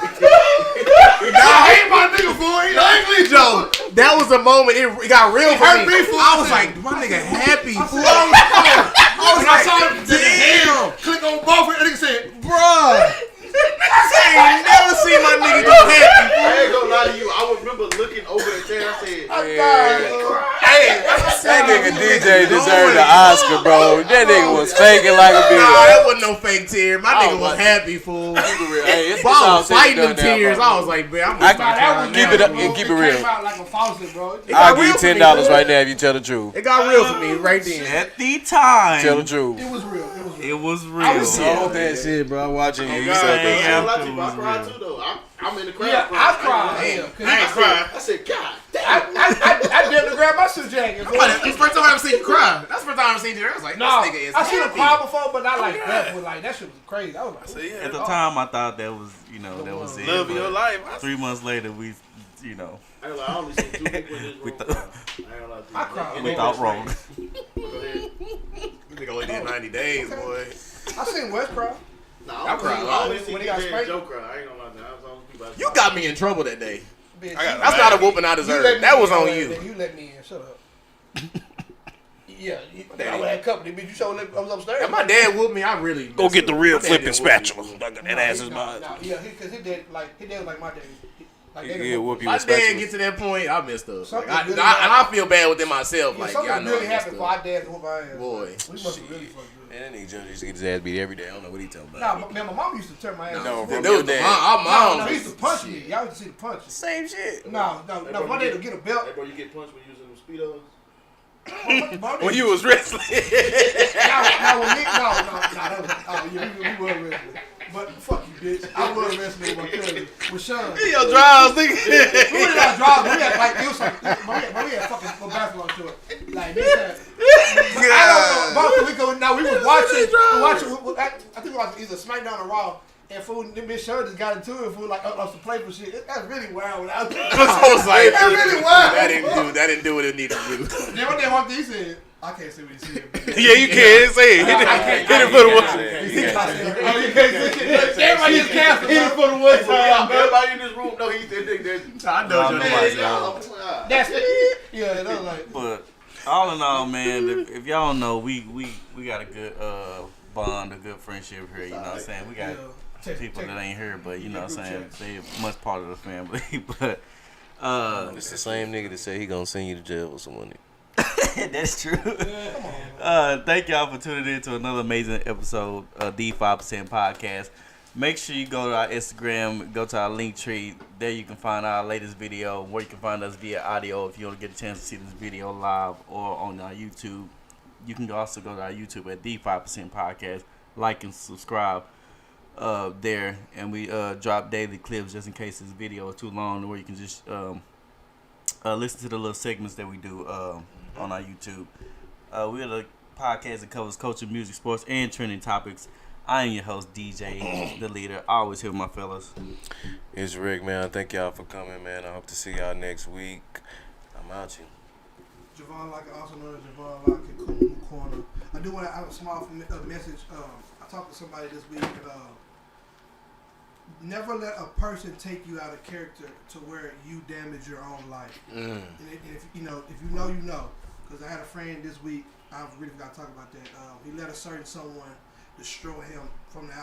I hate my nigga for it. He ugly, Joe, that was the moment it got real for hurt me. me for I was it. like, my nigga happy. I fool. was like, saw him, damn. click on both, and nigga said, Bruh. I ain't never seen my nigga get happy. I ain't gonna lie to you. I remember looking over the chair. I said, That nigga DJ deserved the Oscar, bro. That nigga was faking like a bitch. Nah, that wasn't no fake tear. My nigga was happy, fool. Hey, it's Bro, I all was said and fighting them done now, tears. bro. I was like, man, I'm gonna start crying keep now. it up and keep it real. came out like a faucet, bro. I'll give you $10 right now if you tell the truth. It got real for me right then. At the time, Tell the truth. It was real. it was real. Sold that shit, bro. I'm watching you. You God, sold I that ain't shit. gonna lie to you, I cried too though. I'm in the crowd. Yeah, I cried. I ain't crying. I said, God damn. I did to grab my suit jacket. Bro. That's the first time I ever seen you cry. That's the first time I ever seen you. I was like, No, this nigga is I seen him happy. cry before, but not like that. But like that shit was crazy. I was like, At the time, I thought that was, that was it. Love of your but life. 3 months later, we, I ain't gonna lie, I only seen 2 people in this room. I ain't gonna lie to you. I cried. And we they thought was wrong. Go ahead. This nigga only did 90 days, boy. I seen Wes cry. Nah, I cried. I only seen When he you got and spanked? Joe cry. I ain't gonna lie to you. I was the only people I You got me in trouble that day. Bitch, That's not a whooping I deserve. That was on you. You let me in. Shut up. Yeah, I would have company, bitch. You showed I was upstairs. If my dad whooped me, I really Go get the real My dad flipping didn't whoop me. spatula. That ass is mine. Yeah, because his dad was like my dad. Like Yeah, whoop you My with dad spatula. get to that point, I messed up. Like, Something I, really and I feel bad within myself. Yeah, Like, something y'all know really I messed happened for up. our dad to whoop our ass. Boy. We must have really fucked good. Man, that nigga Joe used to get his ass beat every day. I don't know what he talking about. Nah, man, my mom used to turn my ass. No, off. from That your was the dad. mom. Our No, mom he used to punch me. Y'all used to see the punch. Same shit. No, my dad would get a belt. Hey, bro, you get punched when using them speedos? When you was wrestling. No, with me, we were wrestling. But fuck you, bitch. I was wrestling with my cousin, with Sean. Your drives, nigga. We didn't have drive, but we had like, it was like, but we had fucking basketball short. Like, this I don't know, we was watching, I think we watched either SmackDown or Raw, and fool, them bitch Sean just got into it, fool, like, us to play for shit. That's really wild without I was like, that's really wild. that didn't do what it needed to do. Then one day, one thing he said, I can't say what he said. Yeah, you can't say it. Hit it for the one. Everybody just cast hit it for the one time. Everybody in this room know he said that. I know your nobody name. knows. That's it. Yeah, that was like. But all in all, man, if y'all know, we got a good bond, a good friendship here. You know what I'm saying? We got people that ain't here, but you know what I'm saying? They much part of the family. But It's the same nigga that said he gonna send you to jail with some money. that's true. Thank y'all for tuning in to another amazing episode of the 5% Podcast. Make sure you go to our Instagram, go to our link tree. There you can find our latest video, where you can find us via audio if you want to get a chance to see this video live or on our YouTube. You can also go to our YouTube at the 5% Podcast. Like and subscribe there. And we drop daily clips just in case this video is too long, where you can just listen to the little segments that we do on our YouTube. We're the podcast that covers culture, music, sports, and trending topics. I am your host, DJ, the leader. Always here with my fellas. It's Rick, man. Thank y'all for coming, man. I hope to see y'all next week. I'm out you. JOHVAN, like also known as JOHVAN, like in Cool Corner. I do want to have a small message. I talked to somebody this week. Never let a person take you out of character to where you damage your own life. And if you know, you know. Because I had a friend this week. I really forgot to talk about that. He let a certain someone destroy him from the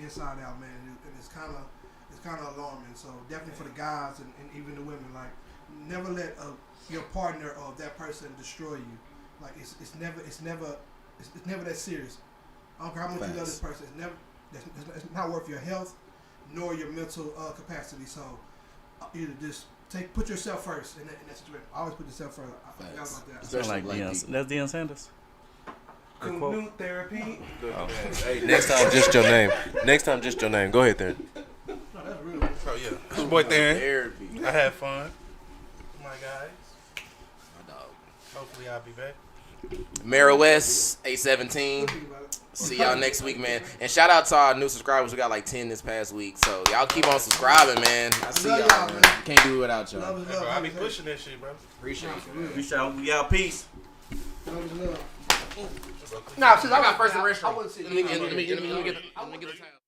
inside out, man. And it's kind of alarming. So definitely for the guys and even the women, like never let your partner or that person destroy you. Like it's never that serious. I don't care how much you love this person. It's not worth your health nor your mental capacity. So either just put yourself first in that situation. Always put yourself first. I forgot about that. Especially like that's Deion Sanders. New therapy. Hey, next time, just your name. Next time, just your name. Go ahead, Theron. No, that's real. Oh yeah, it's your boy Theron. I had fun. My guys. My dog. Hopefully I'll be back. Mara West, 817. See y'all next week, man. And shout out to our new subscribers. We got like 10 this past week. So y'all keep on subscribing, man. I see y'all, man. Can't do it without y'all. Hey, bro, I be pushing that shit, bro. Appreciate you. We out. Peace. Nah, since I got first I arrest, I wouldn't see. Let me get the time.